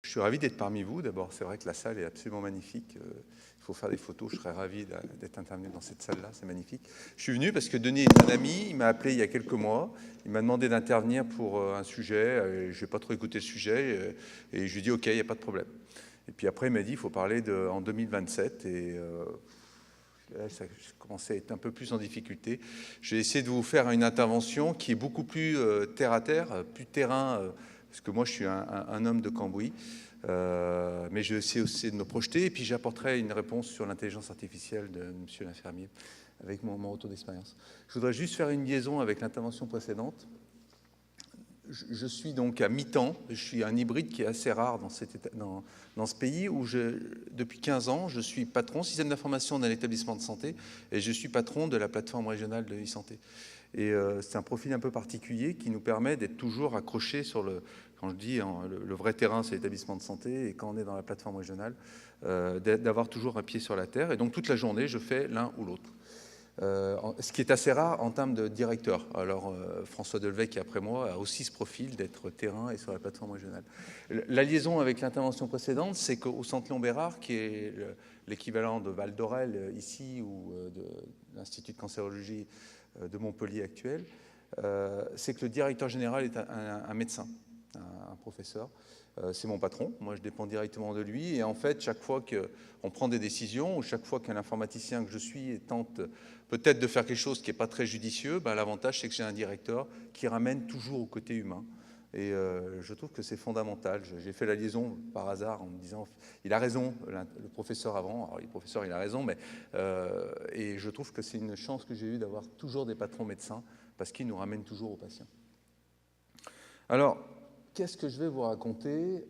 Je suis ravi d'être parmi vous. D'abord, c'est vrai que la salle est absolument magnifique. Il faut faire des photos. Je serais ravi d'être intervenu dans cette salle-là. C'est magnifique. Je suis venu parce que Denis est un ami. Il m'a appelé il y a quelques mois. Il m'a demandé d'intervenir pour un sujet. Je n'ai pas trop écouté le sujet. Et je lui ai dit, OK, il n'y a pas de problème. Et puis après, il m'a dit, il faut parler en 2027. Et là, ça commençait à être un peu plus en difficulté. J'ai essayé de vous faire une intervention qui est beaucoup plus terre-à-terre, plus terrain, parce que moi, je suis un homme de Cambouis. Mais je vais essayer aussi de me projeter. Et puis, j'apporterai une réponse sur l'intelligence artificielle de M. l'infirmier, avec mon retour d'expérience. Je voudrais juste faire une liaison avec l'intervention précédente. Je suis donc à mi-temps, je suis un hybride qui est assez rare dans ce pays où depuis 15 ans, je suis patron système d'information d'un établissement de santé et je suis patron de la plateforme régionale de e-santé. Et c'est un profil un peu particulier qui nous permet d'être toujours accrochés sur quand je dis le vrai terrain, c'est l'établissement de santé, et quand on est dans la plateforme régionale, d'avoir toujours un pied sur la terre. Et donc toute la journée, je fais l'un ou l'autre. Ce qui est assez rare en termes de directeur. Alors, François Delvey, qui est après moi, a aussi ce profil d'être terrain et sur la plateforme régionale. La liaison avec l'intervention précédente, c'est qu'au Centre Léon Bérard, qui est l'équivalent de Val d'Orel ici, ou de l'Institut de cancérologie de Montpellier actuel, c'est que le directeur général est un médecin, un professeur. C'est mon patron, moi je dépends directement de lui, et en fait chaque fois qu'on prend des décisions, ou chaque fois qu'un informaticien que je suis tente peut-être de faire quelque chose qui n'est pas très judicieux, ben, l'avantage c'est que j'ai un directeur qui ramène toujours au côté humain, et je trouve que c'est fondamental. J'ai fait la liaison par hasard en me disant, il a raison, le professeur avant, alors le professeur il a raison, mais et je trouve que c'est une chance que j'ai eue d'avoir toujours des patrons médecins, parce qu'ils nous ramènent toujours aux patients. Alors, qu'est-ce que je vais vous raconter?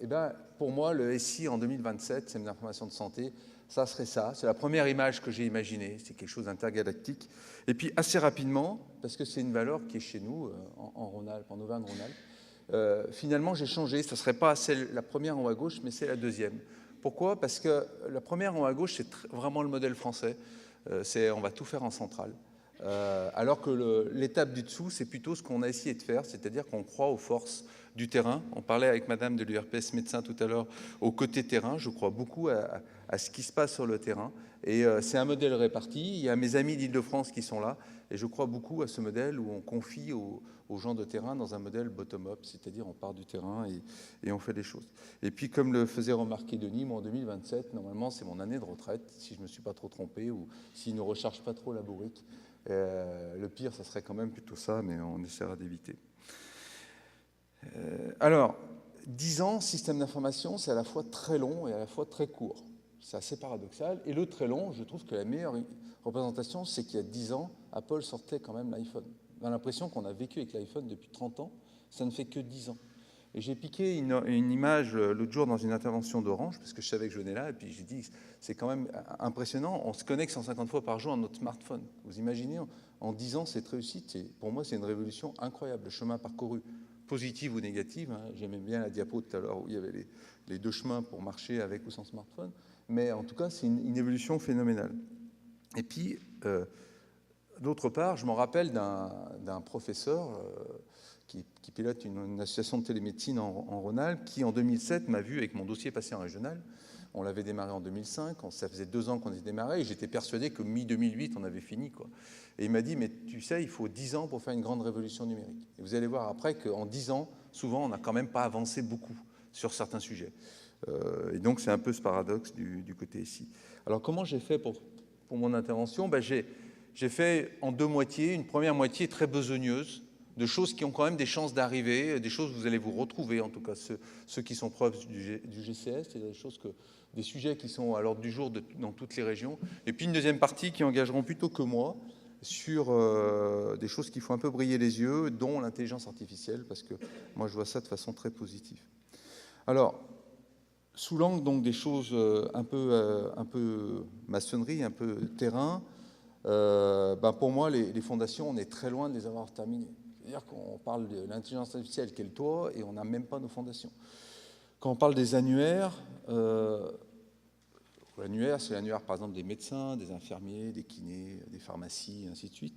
Eh ben, pour moi, le SI en 2027, Système d'information de santé, ça serait ça. C'est la première image que j'ai imaginée. C'est quelque chose d'intergalactique. Et puis, assez rapidement, parce que c'est une valeur qui est chez nous, en Rhône-Alpes, en Auvergne-Rhône-Alpes, finalement, j'ai changé. Ce ne serait pas la première en haut à gauche, mais c'est la deuxième. Pourquoi? Parce que la première en haut à gauche, c'est vraiment le modèle français. On va tout faire en centrale. Alors que l'étape du dessous, c'est plutôt ce qu'on a essayé de faire, c'est-à-dire qu'on croit aux forces du terrain. On parlait avec madame de l'URPS médecin tout à l'heure au côté terrain. Je crois beaucoup à ce qui se passe sur le terrain. Et c'est un modèle réparti. Il y a mes amis d'Île-de-France qui sont là. Et je crois beaucoup à ce modèle où on confie aux gens de terrain dans un modèle bottom-up, c'est-à-dire on part du terrain et on fait des choses. Et puis, comme le faisait remarquer Denis, moi en 2027, normalement, c'est mon année de retraite, si je ne me suis pas trop trompé ou s'il ne recharge pas trop la bourrique. Le pire, ça serait quand même plutôt ça, mais on essaiera d'éviter. Alors, 10 ans, système d'information, c'est à la fois très long et à la fois très court. C'est assez paradoxal. Et le très long, je trouve que la meilleure représentation, c'est qu'il y a 10 ans, Apple sortait quand même l'iPhone. On a l'impression qu'on a vécu avec l'iPhone depuis 30 ans. Ça ne fait que 10 ans. Et j'ai piqué une image l'autre jour dans une intervention d'Orange, parce que je savais que je venais là, et puis j'ai dit, c'est quand même impressionnant, on se connecte 150 fois par jour à notre smartphone. Vous imaginez, en 10 ans, cette réussite, pour moi, c'est une révolution incroyable. Le chemin parcouru, positive ou négative, hein, j'aimais bien la diapo tout à l'heure où il y avait les deux chemins pour marcher avec ou sans smartphone, mais en tout cas, c'est une évolution phénoménale. Et puis, d'autre part, je me rappelle d'un professeur qui pilote une association de télémédecine en Rhône-Alpes, qui en 2007 m'a vu avec mon dossier passé en régional. On l'avait démarré en 2005, ça faisait 2 ans qu'on était démarré, et j'étais persuadé que mi-2008, on avait fini, quoi. Et il m'a dit, mais tu sais, il faut 10 ans pour faire une grande révolution numérique. Et vous allez voir après qu'en 10 ans, souvent, on n'a quand même pas avancé beaucoup sur certains sujets. Et donc, c'est un peu ce paradoxe du côté ici. Alors, comment j'ai fait pour mon intervention? Ben, j'ai fait en 2 moitiés, une première moitié très besogneuse, de choses qui ont quand même des chances d'arriver, des choses que vous allez vous retrouver, en tout cas ceux qui sont profs du GCS, c'est des sujets qui sont à l'ordre du jour dans toutes les régions. Et puis une deuxième partie qui engageront plutôt que moi sur des choses qui font un peu briller les yeux, dont l'intelligence artificielle, parce que moi je vois ça de façon très positive. Alors, sous l'angle donc des choses un peu maçonnerie, un peu terrain, pour moi, les fondations, on est très loin de les avoir terminées. C'est-à-dire qu'on parle de l'intelligence artificielle qui est le toit et on n'a même pas nos fondations. Quand on parle des annuaires, l'annuaire, c'est l'annuaire par exemple des médecins, des infirmiers, des kinés, des pharmacies, et ainsi de suite.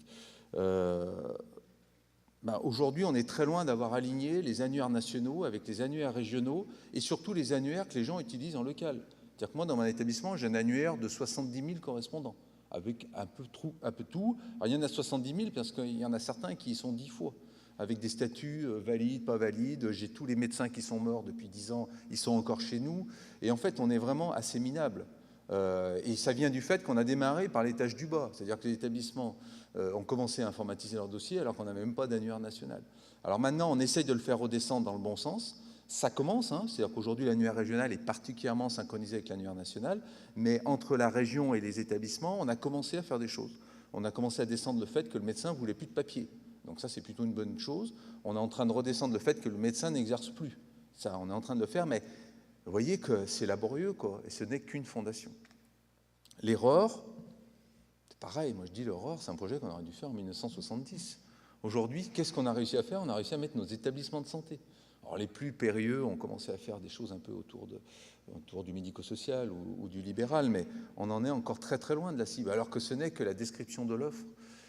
ben, aujourd'hui, on est très loin d'avoir aligné les annuaires nationaux avec les annuaires régionaux et surtout les annuaires que les gens utilisent en local. C'est-à-dire que moi, dans mon établissement, j'ai un annuaire de 70 000 correspondants, avec un peu tout. Alors, il y en a 70 000 parce qu'il y en a certains qui y sont 10 fois, avec des statuts valides, pas valides. J'ai tous les médecins qui sont morts depuis 10 ans, ils sont encore chez nous. Et en fait, on est vraiment assez minable. Et ça vient du fait qu'on a démarré par l'étage du bas, c'est-à-dire que les établissements ont commencé à informatiser leur dossier alors qu'on n'avait même pas d'annuaire national. Alors maintenant, on essaye de le faire redescendre dans le bon sens. Ça commence, hein, c'est-à-dire qu'aujourd'hui, l'annuaire régional est particulièrement synchronisé avec l'annuaire national, mais entre la région et les établissements, on a commencé à faire des choses. On a commencé à descendre le fait que le médecin ne voulait plus de papier. Donc ça, c'est plutôt une bonne chose. On est en train de redescendre le fait que le médecin n'exerce plus. Ça, on est en train de le faire, mais vous voyez que c'est laborieux, quoi, et ce n'est qu'une fondation. L'erreur, c'est pareil, moi je dis l'erreur, c'est un projet qu'on aurait dû faire en 1970. Aujourd'hui, qu'est-ce qu'on a réussi à faire? On a réussi à mettre nos établissements de santé. Alors les plus périlleux ont commencé à faire des choses un peu autour du médico-social ou du libéral, mais on en est encore très très loin de la cible, alors que ce n'est que la description de l'offre.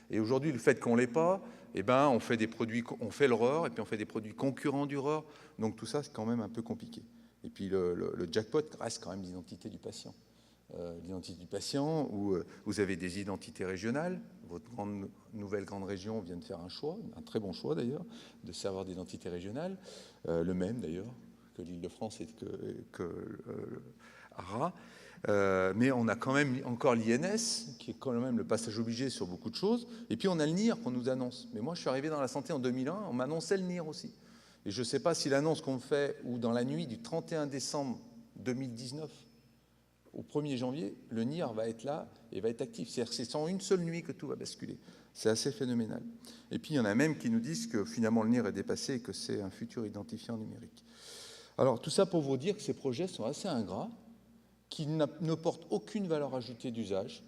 Et aujourd'hui, le fait qu'on ne l'ait pas, eh ben, on fait des produits, on fait le RER, et puis on fait des produits concurrents du RER, donc tout ça c'est quand même un peu compliqué. Et puis le jackpot reste quand même l'identité du patient. L'identité du patient, où vous avez des identités régionales. Votre nouvelle grande région vient de faire un choix, un très bon choix d'ailleurs, de servir d'identité régionale, le même d'ailleurs que l'Île-de-France et que ARA. Mais on a quand même encore l'INS, qui est quand même le passage obligé sur beaucoup de choses. Et puis on a le NIR qu'on nous annonce. Mais moi, je suis arrivé dans la santé en 2001, on m'annonçait le NIR aussi. Et je ne sais pas si l'annonce qu'on me fait, ou dans la nuit du 31 décembre 2019, au 1er janvier, le NIR va être là et va être actif. C'est-à-dire que c'est en une seule nuit que tout va basculer. C'est assez phénoménal. Et puis, il y en a même qui nous disent que finalement, le NIR est dépassé et que c'est un futur identifiant numérique. Alors, tout ça pour vous dire que ces projets sont assez ingrats, qui ne portent aucune valeur ajoutée d'usage.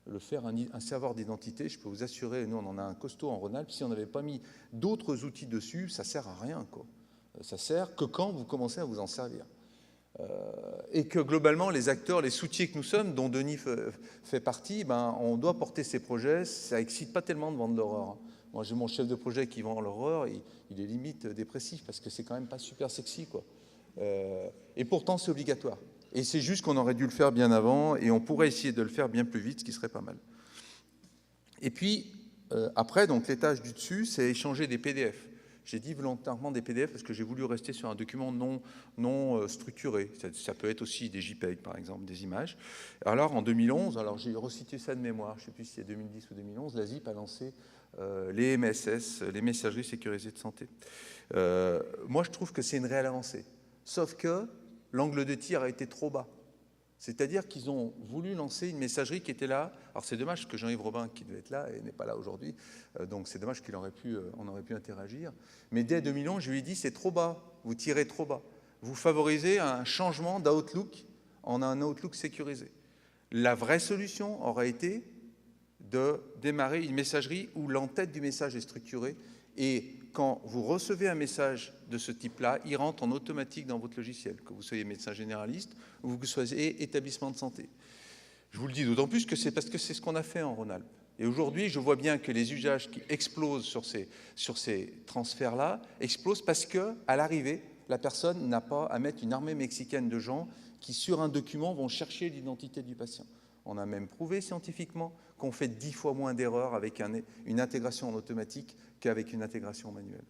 Le faire un serveur d'identité, je peux vous assurer, nous, on en a un costaud en Rhône-Alpes, si on n'avait pas mis d'autres outils dessus, ça ne sert à rien, quoi. Ça sert que quand vous commencez à vous en servir. Et que globalement, les acteurs, les soutiers que nous sommes, dont Denis fait partie, ben, on doit porter ces projets. Ça excite pas tellement de vendre l'horreur. Hein. Moi, j'ai mon chef de projet qui vend l'horreur, il est limite dépressif parce que c'est quand même pas super sexy, quoi. Et pourtant, c'est obligatoire. Et c'est juste qu'on aurait dû le faire bien avant, et on pourrait essayer de le faire bien plus vite, ce qui serait pas mal. Et puis, après, donc l'étage du dessus, c'est échanger des PDF. J'ai dit volontairement des PDF parce que j'ai voulu rester sur un document non structuré. Ça peut être aussi des JPEG, par exemple, des images. Alors, en 2011, alors j'ai recité ça de mémoire, je ne sais plus si c'est 2010 ou 2011, la ZIP a lancé les MSS, les messageries sécurisées de santé. Moi, je trouve que c'est une réelle avancée. Sauf que l'angle de tir a été trop bas. C'est-à-dire qu'ils ont voulu lancer une messagerie qui était là. Alors c'est dommage que Jean-Yves Robin, qui devait être là, et n'est pas là aujourd'hui, donc c'est dommage qu'on aurait pu interagir. Mais dès 2011, je lui ai dit, c'est trop bas, vous tirez trop bas. Vous favorisez un changement d'outlook en un outlook sécurisé. La vraie solution aurait été de démarrer une messagerie où l'entête du message est structurée, et quand vous recevez un message de ce type-là, il rentre en automatique dans votre logiciel, que vous soyez médecin généraliste ou que vous soyez établissement de santé. Je vous le dis d'autant plus que c'est parce que c'est ce qu'on a fait en Rhône-Alpes. Et aujourd'hui, je vois bien que les usages qui explosent sur ces transferts-là explosent parce qu'à l'arrivée, la personne n'a pas à mettre une armée mexicaine de gens qui, sur un document, vont chercher l'identité du patient. On a même prouvé scientifiquement qu'on fait 10 fois moins d'erreurs avec une intégration en automatique qu'avec une intégration manuelle.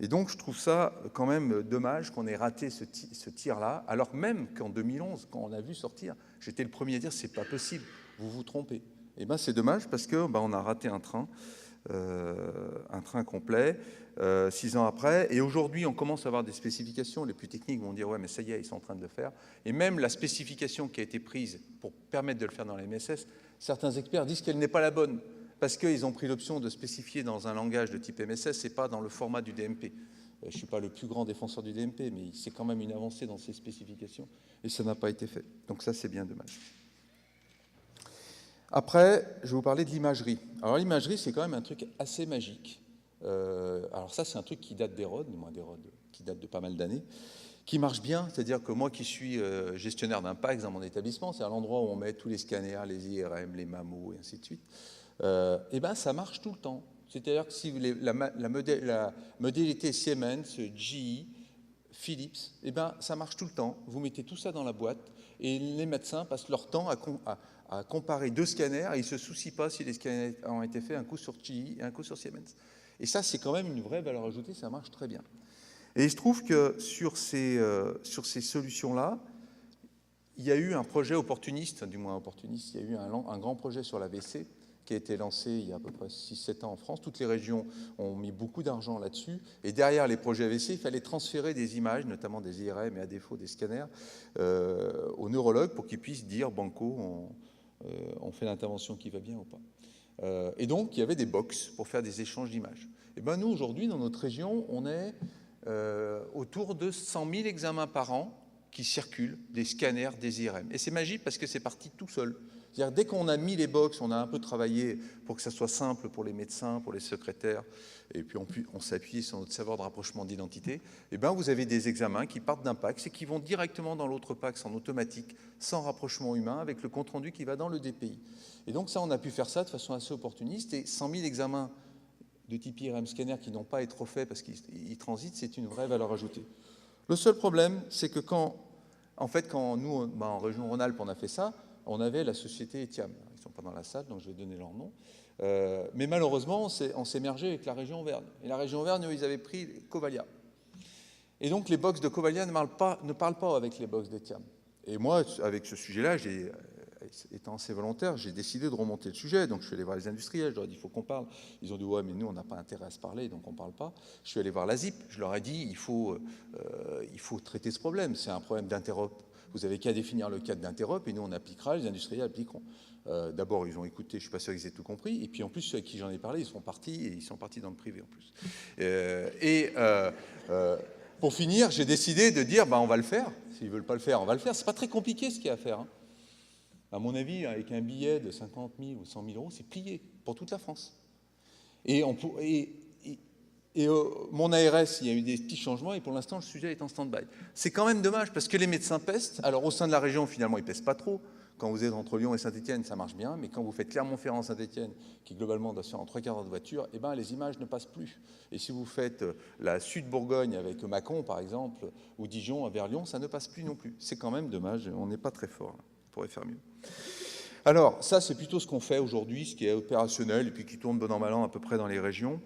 Et donc, je trouve ça quand même dommage qu'on ait raté ce tir-là, alors même qu'en 2011, quand on l'a vu sortir, j'étais le premier à dire « c'est pas possible, vous vous trompez ». Et bien, c'est dommage parce que on a raté un train complet, 6 ans après. Et aujourd'hui, on commence à avoir des spécifications. Les plus techniques vont dire « ouais, mais ça y est, ils sont en train de le faire ». Et même la spécification qui a été prise pour permettre de le faire dans les MSS, certains experts disent qu'elle n'est pas la bonne, parce qu'ils ont pris l'option de spécifier dans un langage de type MSS et pas dans le format du DMP. Je ne suis pas le plus grand défenseur du DMP, mais c'est quand même une avancée dans ces spécifications, et ça n'a pas été fait. Donc ça, c'est bien dommage. Après, je vais vous parler de l'imagerie. Alors l'imagerie, c'est quand même un truc assez magique. Alors ça, c'est un truc qui date d'Hérode, qui date de pas mal d'années, qui marche bien, c'est-à-dire que moi qui suis gestionnaire d'un PACS dans mon établissement, c'est à l'endroit où on met tous les scanners, les IRM, les MAMO, et ainsi de suite, et ben ça marche tout le temps. C'est-à-dire que si la modalité Siemens, GE, Philips, eh ben, ça marche tout le temps. Vous mettez tout ça dans la boîte et les médecins passent leur temps à comparer deux scanners et ils ne se soucient pas si les scanners ont été faits un coup sur GE et un coup sur Siemens. Et ça, c'est quand même une vraie valeur ajoutée, ça marche très bien. Et je trouve que sur ces solutions-là, il y a eu un projet opportuniste, du moins opportuniste, il y a eu un grand projet sur l'AVC qui a été lancé il y a à peu près 6-7 ans en France. Toutes les régions ont mis beaucoup d'argent là-dessus. Et derrière les projets AVC, il fallait transférer des images, notamment des IRM et à défaut des scanners, aux neurologues pour qu'ils puissent dire, banco, on fait l'intervention qui va bien ou pas. Et donc, il y avait des box pour faire des échanges d'images. Et ben nous, aujourd'hui, dans notre région, on est autour de 100 000 examens par an qui circulent, des scanners, des IRM. Et c'est magique parce que c'est parti tout seul. C'est-à-dire, dès qu'on a mis les box, on a un peu travaillé pour que ça soit simple pour les médecins, pour les secrétaires, et puis on s'appuie sur notre savoir de rapprochement d'identité, et ben vous avez des examens qui partent d'un PACS et qui vont directement dans l'autre PACS en automatique, sans rapprochement humain, avec le compte-rendu qui va dans le DPI. Et donc ça, on a pu faire ça de façon assez opportuniste, et 100 000 examens de type IRM scanner qui n'ont pas à être refaits parce qu'ils transitent, c'est une vraie valeur ajoutée. Le seul problème, c'est que quand nous, en région Rhône-Alpes, on a fait ça, on avait la société Etiam. Ils ne sont pas dans la salle, donc je vais donner leur nom. Mais malheureusement, on s'est mergé avec la région Auvergne. Et la région Auvergne, ils avaient pris Covalia. Et donc, les box de Covalia ne parlent pas avec les box d'Etiam. Et moi, avec ce sujet-là, étant assez volontaire, j'ai décidé de remonter le sujet. Donc, je suis allé voir les industriels, je leur ai dit, il faut qu'on parle. Ils ont dit, ouais, mais nous, on n'a pas intérêt à se parler, donc on ne parle pas. Je suis allé voir la ZIP, je leur ai dit, il faut traiter ce problème. C'est un problème d'interop. Vous n'avez qu'à définir le cadre d'interop, et nous, on appliquera, les industriels appliqueront. D'abord, ils ont écouté, je ne suis pas sûr qu'ils aient tout compris. Et puis, en plus, ceux avec qui j'en ai parlé, ils sont partis, et ils sont partis dans le privé, en plus. Pour finir, j'ai décidé de dire, on va le faire. S'ils ne veulent pas le faire, on va le faire. Ce n'est pas très compliqué, ce qu'il y a à faire. À mon avis, avec un billet de 50 000 ou 100 000 euros, c'est plié pour toute la France. Mon ARS, il y a eu des petits changements et pour l'instant, le sujet est en stand-by. C'est quand même dommage parce que les médecins pestent. Alors, au sein de la région, finalement, ils ne pestent pas trop. Quand vous êtes entre Lyon et Saint-Étienne, ça marche bien. Mais quand vous faites Clermont-Ferrand-Saint-Étienne, qui globalement doit se faire en 3 quarts d'heure de voiture, eh ben, les images ne passent plus. Et si vous faites la Sud-Bourgogne avec Mâcon, par exemple, ou Dijon vers Lyon, ça ne passe plus non plus. C'est quand même dommage. On n'est pas très fort. On pourrait faire mieux. Alors, ça, c'est plutôt ce qu'on fait aujourd'hui, ce qui est opérationnel et puis qui tourne bon an, mal an à peu près dans les régions.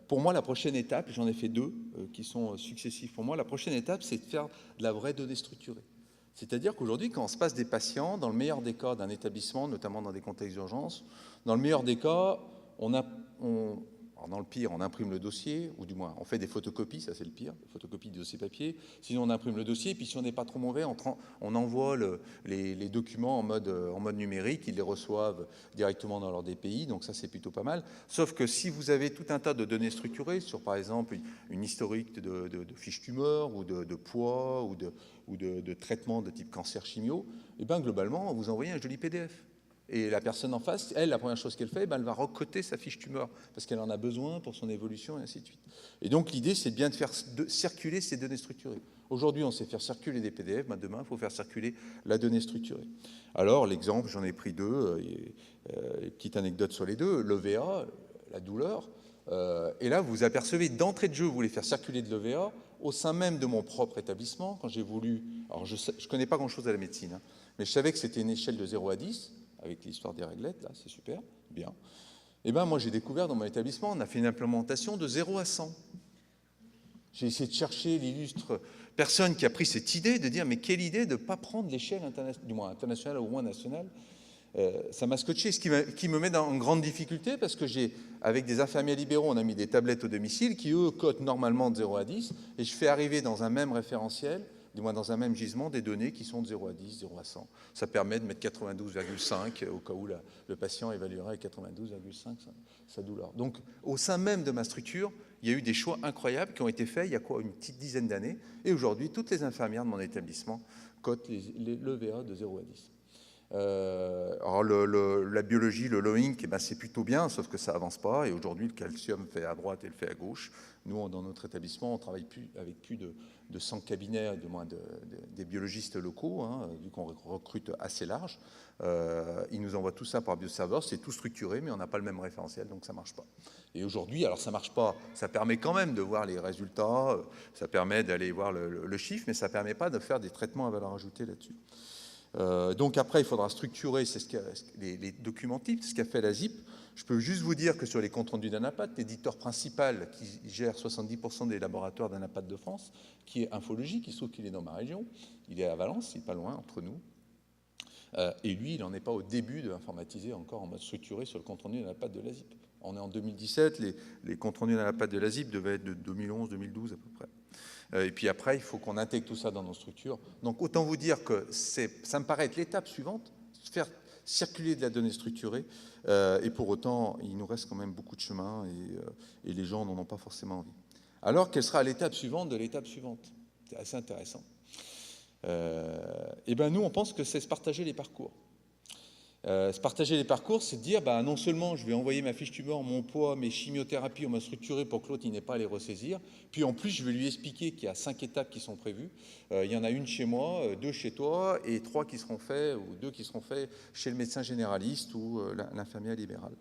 Pour moi, la prochaine étape, j'en ai fait 2 qui sont successifs pour moi, la prochaine étape, c'est de faire de la vraie donnée structurée. C'est-à-dire qu'aujourd'hui, quand on se passe des patients, dans le meilleur des cas d'un établissement, notamment dans des contextes d'urgence, dans le meilleur des cas, alors dans le pire, on imprime le dossier, ou du moins, on fait des photocopies, ça c'est le pire, des photocopies de dossier papier. Sinon, on imprime le dossier, et puis si on n'est pas trop mauvais, on envoie les documents en mode numérique, ils les reçoivent directement dans leur DPI, donc ça c'est plutôt pas mal. Sauf que si vous avez tout un tas de données structurées sur, par exemple, une historique de fiches tumeurs, ou de poids, ou de traitement de type cancer chimio, et bien globalement, vous envoyez un joli PDF. Et la personne en face, elle, la première chose qu'elle fait, elle va recoter sa fiche tumeur parce qu'elle en a besoin pour son évolution et ainsi de suite. Et donc l'idée, c'est bien de faire circuler ces données structurées. Aujourd'hui, on sait faire circuler des PDF, demain, il faut faire circuler la donnée structurée. Alors, l'exemple, j'en ai pris 2, petite anecdote sur les 2, l'EVA, la douleur. Et là, vous apercevez d'entrée de jeu, vous voulez faire circuler de l'EVA au sein même de mon propre établissement. Quand j'ai voulu, alors je ne connais pas grand-chose à la médecine, mais je savais que c'était une échelle de 0 à 10, avec l'histoire des réglettes, là, c'est super, bien. Et bien, moi, j'ai découvert dans mon établissement, on a fait une implémentation de 0 à 100. J'ai essayé de chercher l'illustre personne qui a pris cette idée de dire, mais quelle idée de ne pas prendre l'échelle du moins internationale ou au moins nationale. Ça m'a scotché, ce qui me met dans une grande difficulté, parce que avec des infirmiers libéraux, on a mis des tablettes au domicile qui, eux, cotent normalement de 0 à 10, et je fais arriver dans un même référentiel, du moins dans un même gisement, des données qui sont de 0 à 10, 0 à 100. Ça permet de mettre 92,5 au cas où le patient évaluerait à 92,5 sa douleur. Donc, au sein même de ma structure, il y a eu des choix incroyables qui ont été faits il y a une petite dizaine d'années. Et aujourd'hui, toutes les infirmières de mon établissement cotent l'EVA de 0 à 10. Alors la biologie, le Loïc, eh ben, c'est plutôt bien, sauf que ça avance pas. Et aujourd'hui, le calcium fait à droite et le fait à gauche. Nous, dans notre établissement, on travaille avec plus de 100 cabinets, du moins des biologistes locaux, hein, vu qu'on recrute assez large. Ils nous envoient tout ça par bioserveur, c'est tout structuré, mais on n'a pas le même référentiel, donc ça marche pas. Et aujourd'hui, alors ça marche pas, ça permet quand même de voir les résultats, ça permet d'aller voir le chiffre, mais ça permet pas de faire des traitements à valeur ajoutée là-dessus. Donc après, il faudra structurer les documents types, ce qu'a fait la ZIP. Je peux juste vous dire que sur les comptes rendus d'Anapat, l'éditeur principal qui gère 70% des laboratoires d'Anapat de France, qui est Infologique, il se trouve qu'il est dans ma région, il est à Valence, il n'est pas loin, entre nous. Et lui, il n'en est pas au début de informatiser encore en mode structuré sur le compte rendu d'Anapat de la ZIP. On est en 2017, les comptes rendus d'Anapat de la ZIP devaient être de 2011-2012 à peu près. Et puis après, il faut qu'on intègre tout ça dans nos structures. Donc autant vous dire que ça me paraît être l'étape suivante, faire circuler de la donnée structurée, et pour autant, il nous reste quand même beaucoup de chemin, et les gens n'en ont pas forcément envie. Alors, quelle sera l'étape suivante de l'étape suivante? C'est assez intéressant. Et bien nous, on pense que c'est se partager les parcours. Se partager les parcours, c'est de dire, non seulement je vais envoyer ma fiche tumeur, mon poids, mes chimiothérapies, on m'a structuré pour que l'autre n'ait pas à les ressaisir, puis en plus je vais lui expliquer qu'il y a 5 étapes qui sont prévues, il y en a une chez moi, 2 chez toi, et 3 qui seront faits, ou 2 qui seront faits chez le médecin généraliste ou l'infirmière libérale.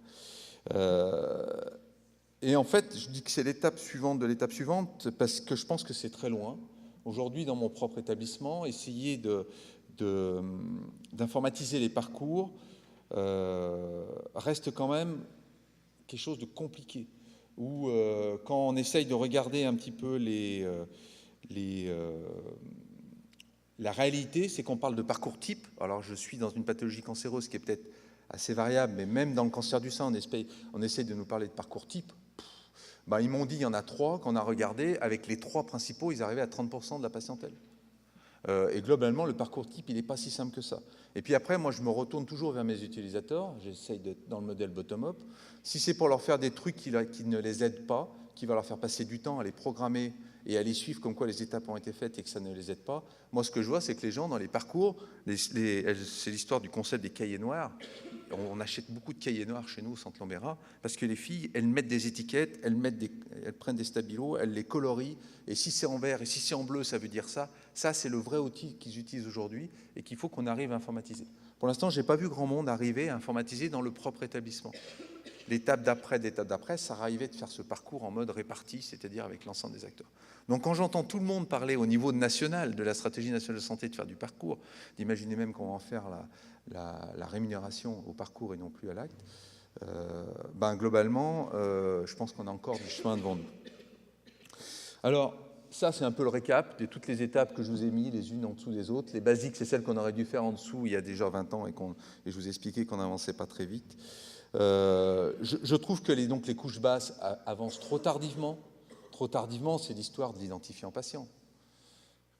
Et en fait, je dis que c'est l'étape suivante de l'étape suivante, parce que je pense que c'est très loin. Aujourd'hui, dans mon propre établissement, essayer d'informatiser les parcours, reste quand même quelque chose de compliqué, où quand on essaye de regarder un petit peu la réalité, c'est qu'on parle de parcours type. Alors je suis dans une pathologie cancéreuse qui est peut-être assez variable, mais même dans le cancer du sein, on essaye de nous parler de parcours type. Ils m'ont dit, il y en a 3 qu'on a regardé, avec les 3 principaux, ils arrivaient à 30% de la patientèle. Et globalement, le parcours type, il n'est pas si simple que ça. Et puis après, moi, je me retourne toujours vers mes utilisateurs. J'essaye d'être dans le modèle bottom-up. Si c'est pour leur faire des trucs qui ne les aident pas, qui va leur faire passer du temps à les programmer et à les suivre comme quoi les étapes ont été faites et que ça ne les aide pas, moi, ce que je vois, c'est que les gens, dans les parcours, c'est l'histoire du concept des cahiers noirs. On achète beaucoup de cahiers noirs chez nous au Centre Lambera parce que les filles, elles mettent des étiquettes, elles prennent des stabilos, elles les colorient, et si c'est en vert et si c'est en bleu, ça veut dire ça. Ça, c'est le vrai outil qu'ils utilisent aujourd'hui et qu'il faut qu'on arrive à informatiser. Pour l'instant, je n'ai pas vu grand monde arriver à informatiser dans le propre établissement. L'étape d'après, ça arrivait de faire ce parcours en mode réparti, c'est-à-dire avec l'ensemble des acteurs. Donc quand j'entends tout le monde parler au niveau national de la stratégie nationale de santé de faire du parcours, d'imaginer même qu'on va en faire la rémunération au parcours et non plus à l'acte, globalement, je pense qu'on a encore du chemin devant nous. Alors, ça, c'est un peu le récap de toutes les étapes que je vous ai mis les unes en dessous des autres. Les basiques, c'est celles qu'on aurait dû faire en dessous il y a déjà 20 ans et je vous ai expliqué qu'on n'avançait pas très vite. Je trouve que les couches basses avancent trop tardivement. Trop tardivement, c'est l'histoire de l'identifiant patient.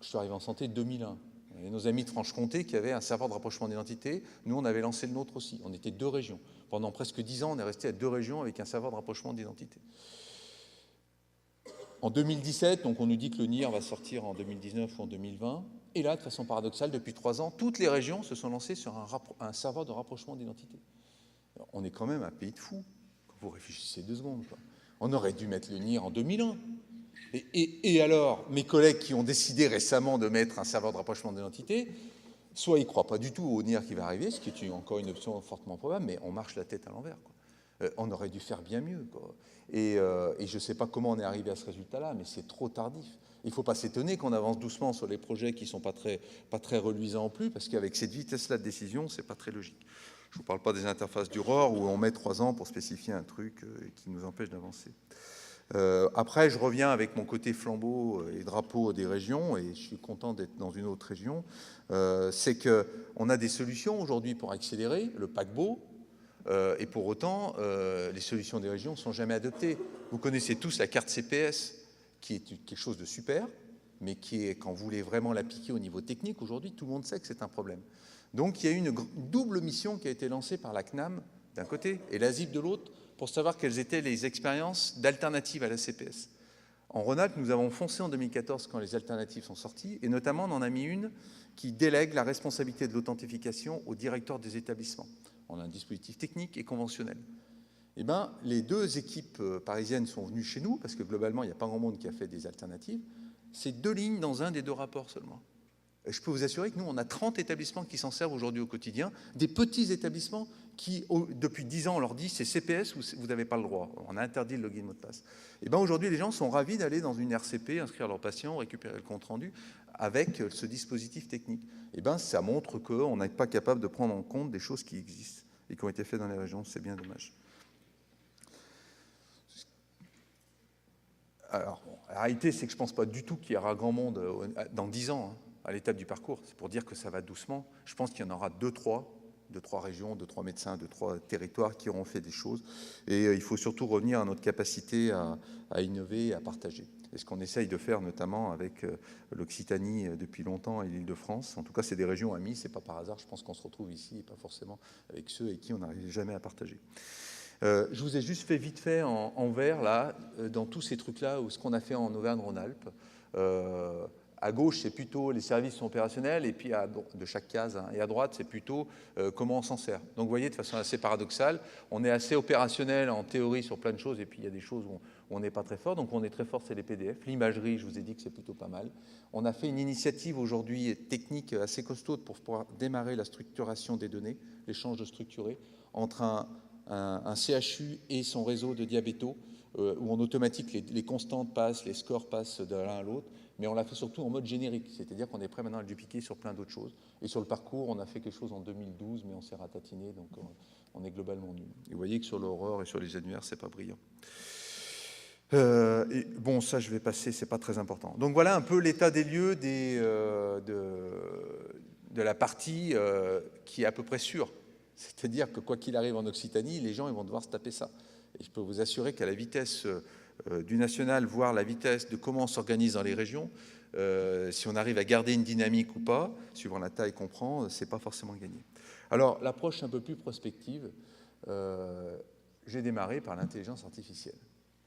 Je suis arrivé en santé en 2001. Il y a nos amis de Franche-Comté qui avaient un serveur de rapprochement d'identité. Nous, on avait lancé le nôtre aussi. On était 2 régions. Pendant presque 10 ans, on est resté à 2 régions avec un serveur de rapprochement d'identité. En 2017, donc on nous dit que le NIR va sortir en 2019 ou en 2020. Et là, de façon paradoxale, depuis 3 ans, toutes les régions se sont lancées sur un serveur de rapprochement d'identité. On est quand même un pays de fous, quand vous réfléchissez 2 secondes, quoi. On aurait dû mettre le NIR en 2001. Et alors, mes collègues qui ont décidé récemment de mettre un serveur de rapprochement d'identité, soit ils ne croient pas du tout au NIR qui va arriver, ce qui est encore une option fortement probable, mais on marche la tête à l'envers, quoi. On aurait dû faire bien mieux, quoi. Et je ne sais pas comment on est arrivé à ce résultat-là, mais c'est trop tardif. Il ne faut pas s'étonner qu'on avance doucement sur les projets qui ne sont pas très reluisants non plus, parce qu'avec cette vitesse-là de décision, ce n'est pas très logique. Je ne vous parle pas des interfaces du ROR où on met 3 ans pour spécifier un truc qui nous empêche d'avancer. Après, je reviens avec mon côté flambeau et drapeau des régions, et je suis content d'être dans une autre région. C'est qu'on a des solutions aujourd'hui pour accélérer le paquebot, et pour autant, les solutions des régions ne sont jamais adoptées. Vous connaissez tous la carte CPS, qui est quelque chose de super, mais qui est, quand vous voulez vraiment l'appliquer au niveau technique, aujourd'hui, tout le monde sait que c'est un problème. Donc, il y a eu une double mission qui a été lancée par la CNAM, d'un côté, et la ZIP de l'autre, pour savoir quelles étaient les expériences d'alternatives à la CPS. En Rhône-Alpes, nous avons foncé en 2014 quand les alternatives sont sorties, et notamment, on en a mis une qui délègue la responsabilité de l'authentification au directeur des établissements. On a un dispositif technique et conventionnel. Eh bien, les deux équipes parisiennes sont venues chez nous, parce que globalement, il n'y a pas grand monde qui a fait des alternatives. C'est 2 lignes dans un des 2 rapports seulement. Et je peux vous assurer que nous, on a 30 établissements qui s'en servent aujourd'hui au quotidien, des petits établissements qui, depuis 10 ans, on leur dit c'est CPS ou vous n'avez pas le droit. On a interdit le login mot de passe. Et bien aujourd'hui, les gens sont ravis d'aller dans une RCP, inscrire leurs patients, récupérer le compte-rendu avec ce dispositif technique. Et bien ça montre qu'on n'est pas capable de prendre en compte des choses qui existent et qui ont été faites dans les régions. C'est bien dommage. Alors, la réalité, c'est que je ne pense pas du tout qu'il y aura grand monde dans 10 ans à l'étape du parcours. C'est pour dire que ça va doucement. Je pense qu'il y en aura 2-3 régions, 2-3 médecins, 2-3 territoires qui auront fait des choses. Et il faut surtout revenir à notre capacité à innover et à partager. Et ce qu'on essaye de faire notamment avec l'Occitanie depuis longtemps et l'Île-de-France. En tout cas, c'est des régions amies, c'est pas par hasard. Je pense qu'on se retrouve ici et pas forcément avec ceux avec qui on n'arrive jamais à partager. Je vous ai juste fait vite fait en vert, là, dans tous ces trucs-là, ce qu'on a fait en Auvergne-Rhône-Alpes. À gauche, c'est plutôt les services sont opérationnels, et puis de chaque case, et à droite, c'est plutôt comment on s'en sert. Donc vous voyez, de façon assez paradoxale, on est assez opérationnel en théorie sur plein de choses, et puis il y a des choses où on n'est pas très fort. Donc on est très fort, c'est les PDF. L'imagerie, je vous ai dit que c'est plutôt pas mal. On a fait une initiative aujourd'hui technique assez costaud pour pouvoir démarrer la structuration des données, l'échange de structurés, entre un CHU et son réseau de diabétos, où en automatique les constantes passent, les scores passent de l'un à l'autre, mais on l'a fait surtout en mode générique, c'est-à-dire qu'on est prêt maintenant à le dupliquer sur plein d'autres choses. Et sur le parcours, on a fait quelque chose en 2012, mais on s'est ratatiné, donc on est globalement nul. Et vous voyez que sur l'aurore et sur les annuaires, c'est pas brillant. Et bon, ça je vais passer, c'est pas très important. Donc voilà un peu l'état des lieux de la partie qui est à peu près sûre. C'est-à-dire que quoi qu'il arrive en Occitanie, les gens ils vont devoir se taper ça. Et je peux vous assurer qu'à la vitesse du national, voire la vitesse de comment on s'organise dans les régions, si on arrive à garder une dynamique ou pas, suivant la taille qu'on prend, c'est pas forcément gagné. Alors l'approche un peu plus prospective, j'ai démarré par l'intelligence artificielle.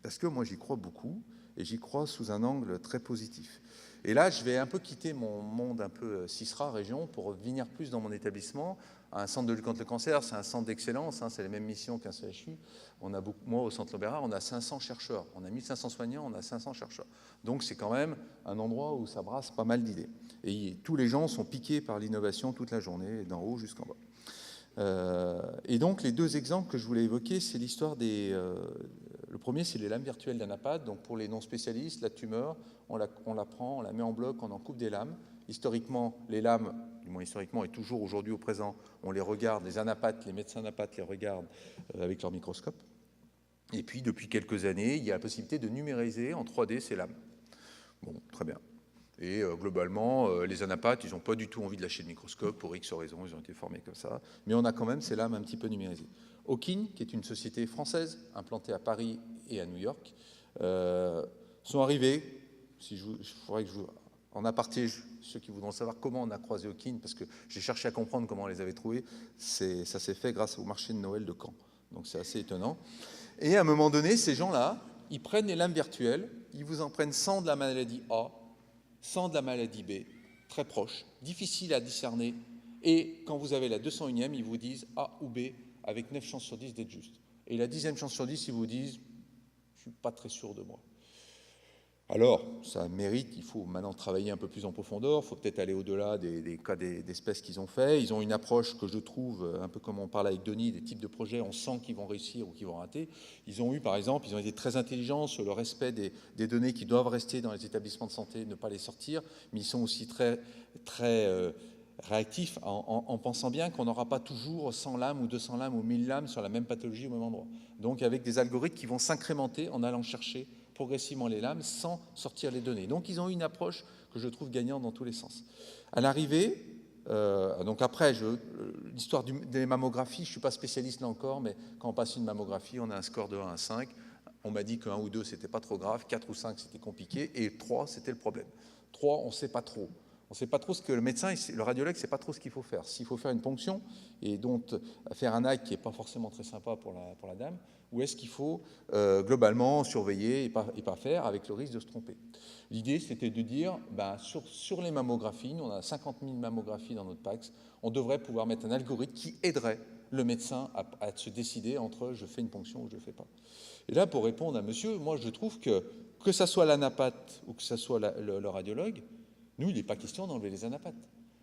Parce que moi j'y crois beaucoup, et j'y crois sous un angle très positif. Et là, je vais un peu quitter mon monde un peu CISRA région pour venir plus dans mon établissement. Un centre de lutte contre le cancer, c'est un centre d'excellence, c'est les mêmes missions qu'un CHU. On a moi, au Centre Lobera, on a 500 chercheurs. On a 1500 soignants, on a 500 chercheurs. Donc, c'est quand même un endroit où ça brasse pas mal d'idées. Et tous les gens sont piqués par l'innovation toute la journée, d'en haut jusqu'en bas. Et donc, les 2 exemples que je voulais évoquer, c'est l'histoire des... le premier, c'est les lames virtuelles d'Anapad. Donc, pour les non-spécialistes, la tumeur, on la prend, on la met en bloc, on en coupe des lames. Historiquement, les lames, du moins historiquement et toujours aujourd'hui au présent, on les regarde, les anapathes, les médecins anapathes les regardent avec leur microscope. Et puis, depuis quelques années, il y a la possibilité de numériser en 3D ces lames. Bon, très bien. Et globalement, les anapathes, ils n'ont pas du tout envie de lâcher le microscope pour X raisons, ils ont été formés comme ça. Mais on a quand même ces lames un petit peu numérisées. Hawkin, qui est une société française implantée à Paris et à New York, sont arrivés, faudrait que je vous... En aparté, ceux qui voudront savoir comment on a croisé Hawkin, parce que j'ai cherché à comprendre comment on les avait trouvés, ça s'est fait grâce au marché de Noël de Caen. Donc c'est assez étonnant. Et à un moment donné, ces gens-là, ils prennent les lames virtuelles, ils vous en prennent 100 de la maladie A, 100 de la maladie B, très proche, difficile à discerner, et quand vous avez la 201e, ils vous disent A ou B, avec 9 chances sur 10 d'être juste. Et la 10e chance sur 10, ils vous disent « je ne suis pas très sûr de moi ». Alors, ça mérite, il faut maintenant travailler un peu plus en profondeur, il faut peut-être aller au-delà des cas d'espèces qu'ils ont fait. Ils ont une approche que je trouve, un peu comme on parle avec Denis, des types de projets, on sent qu'ils vont réussir ou qu'ils vont rater. Ils ont eu, par exemple, ils ont été très intelligents sur le respect des données qui doivent rester dans les établissements de santé, ne pas les sortir, mais ils sont aussi très réactifs en pensant bien qu'on n'aura pas toujours 100 lames ou 200 lames ou 1000 lames sur la même pathologie au même endroit. Donc avec des algorithmes qui vont s'incrémenter en allant chercher progressivement les lames sans sortir les données. Donc ils ont une approche que je trouve gagnante dans tous les sens. À l'arrivée, donc après, l'histoire des mammographies, je ne suis pas spécialiste là encore, mais quand on passe une mammographie, on a un score de 1 à 5. On m'a dit que 1 ou 2, c'était pas trop grave, 4 ou 5, c'était compliqué, et 3, c'était le problème. 3, on ne sait pas trop. On ne sait pas trop ce que le médecin, le radiologue, ne sait pas trop ce qu'il faut faire. S'il faut faire une ponction et donc faire un acte qui n'est pas forcément très sympa pour la dame, ou est-ce qu'il faut globalement surveiller et pas faire avec le risque de se tromper. L'idée, c'était de dire, sur les mammographies, nous on a 50 000 mammographies dans notre PACS, on devrait pouvoir mettre un algorithme qui aiderait le médecin à se décider entre je fais une ponction ou je ne fais pas. Et là, pour répondre à monsieur, moi je trouve que ça soit l'anapathe ou que ça soit le radiologue, nous, il n'est pas question d'enlever les anapathes.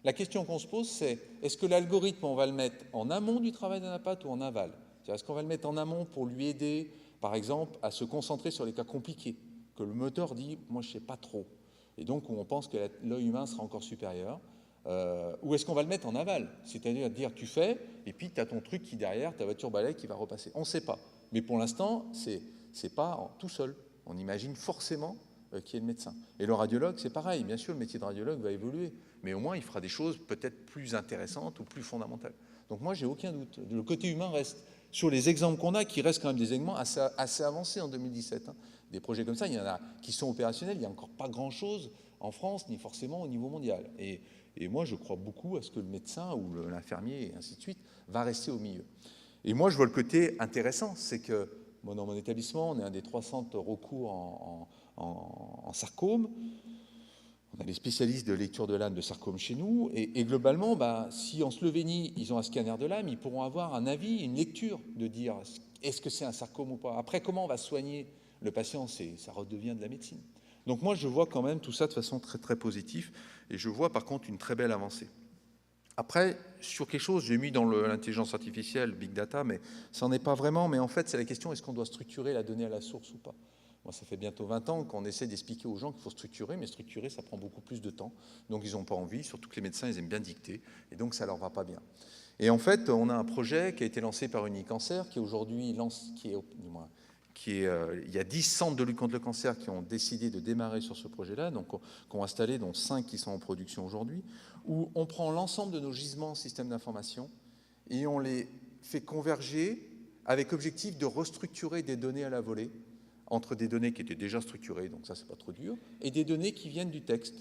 La question qu'on se pose, c'est est-ce que l'algorithme, on va le mettre en amont du travail d'anapathe ou en aval? Est-ce qu'on va le mettre en amont pour lui aider, par exemple, à se concentrer sur les cas compliqués, que le moteur dit, moi, je ne sais pas trop, et donc on pense que l'œil humain sera encore supérieur, ou est-ce qu'on va le mettre en aval? C'est-à-dire dire, tu fais, et puis tu as ton truc qui derrière, ta voiture balai qui va repasser. On ne sait pas. Mais pour l'instant, ce n'est pas tout seul. On imagine forcément qui est le médecin. Et le radiologue, c'est pareil. Bien sûr, le métier de radiologue va évoluer, mais au moins, il fera des choses peut-être plus intéressantes ou plus fondamentales. Donc moi, j'ai aucun doute. Le côté humain reste, sur les exemples qu'on a, qui restent quand même des exemples assez avancés en 2017. Des projets comme ça, il y en a qui sont opérationnels, il n'y a encore pas grand-chose en France, ni forcément au niveau mondial. Et moi, je crois beaucoup à ce que le médecin ou l'infirmier, et ainsi de suite, va rester au milieu. Et moi, je vois le côté intéressant, c'est que moi, dans mon établissement, on est un des 300 recours en sarcome. On a les spécialistes de lecture de l'âme de sarcome chez nous. Et globalement, si en Slovénie, ils ont un scanner de l'âme, ils pourront avoir un avis, une lecture de dire est-ce que c'est un sarcome ou pas. Après, comment on va soigner le patient, ça redevient de la médecine. Donc moi, je vois quand même tout ça de façon très, très positive. Et je vois par contre une très belle avancée. Après, sur quelque chose, j'ai mis dans l'intelligence artificielle, big data, mais ça n'en est pas vraiment. Mais en fait, c'est la question, est-ce qu'on doit structurer la donnée à la source ou pas? Moi, ça fait bientôt 20 ans qu'on essaie d'expliquer aux gens qu'il faut structurer, mais structurer, ça prend beaucoup plus de temps. Donc, ils n'ont pas envie, surtout que les médecins, ils aiment bien dicter, et donc ça ne leur va pas bien. Et en fait, on a un projet qui a été lancé par Unicancer, qui aujourd'hui il y a 10 centres de lutte contre le cancer qui ont décidé de démarrer sur ce projet-là, donc qui ont installé, dont 5 qui sont en production aujourd'hui, où on prend l'ensemble de nos gisements systèmes d'information et on les fait converger avec objectif de restructurer des données à la volée entre des données qui étaient déjà structurées, donc ça c'est pas trop dur, et des données qui viennent du texte.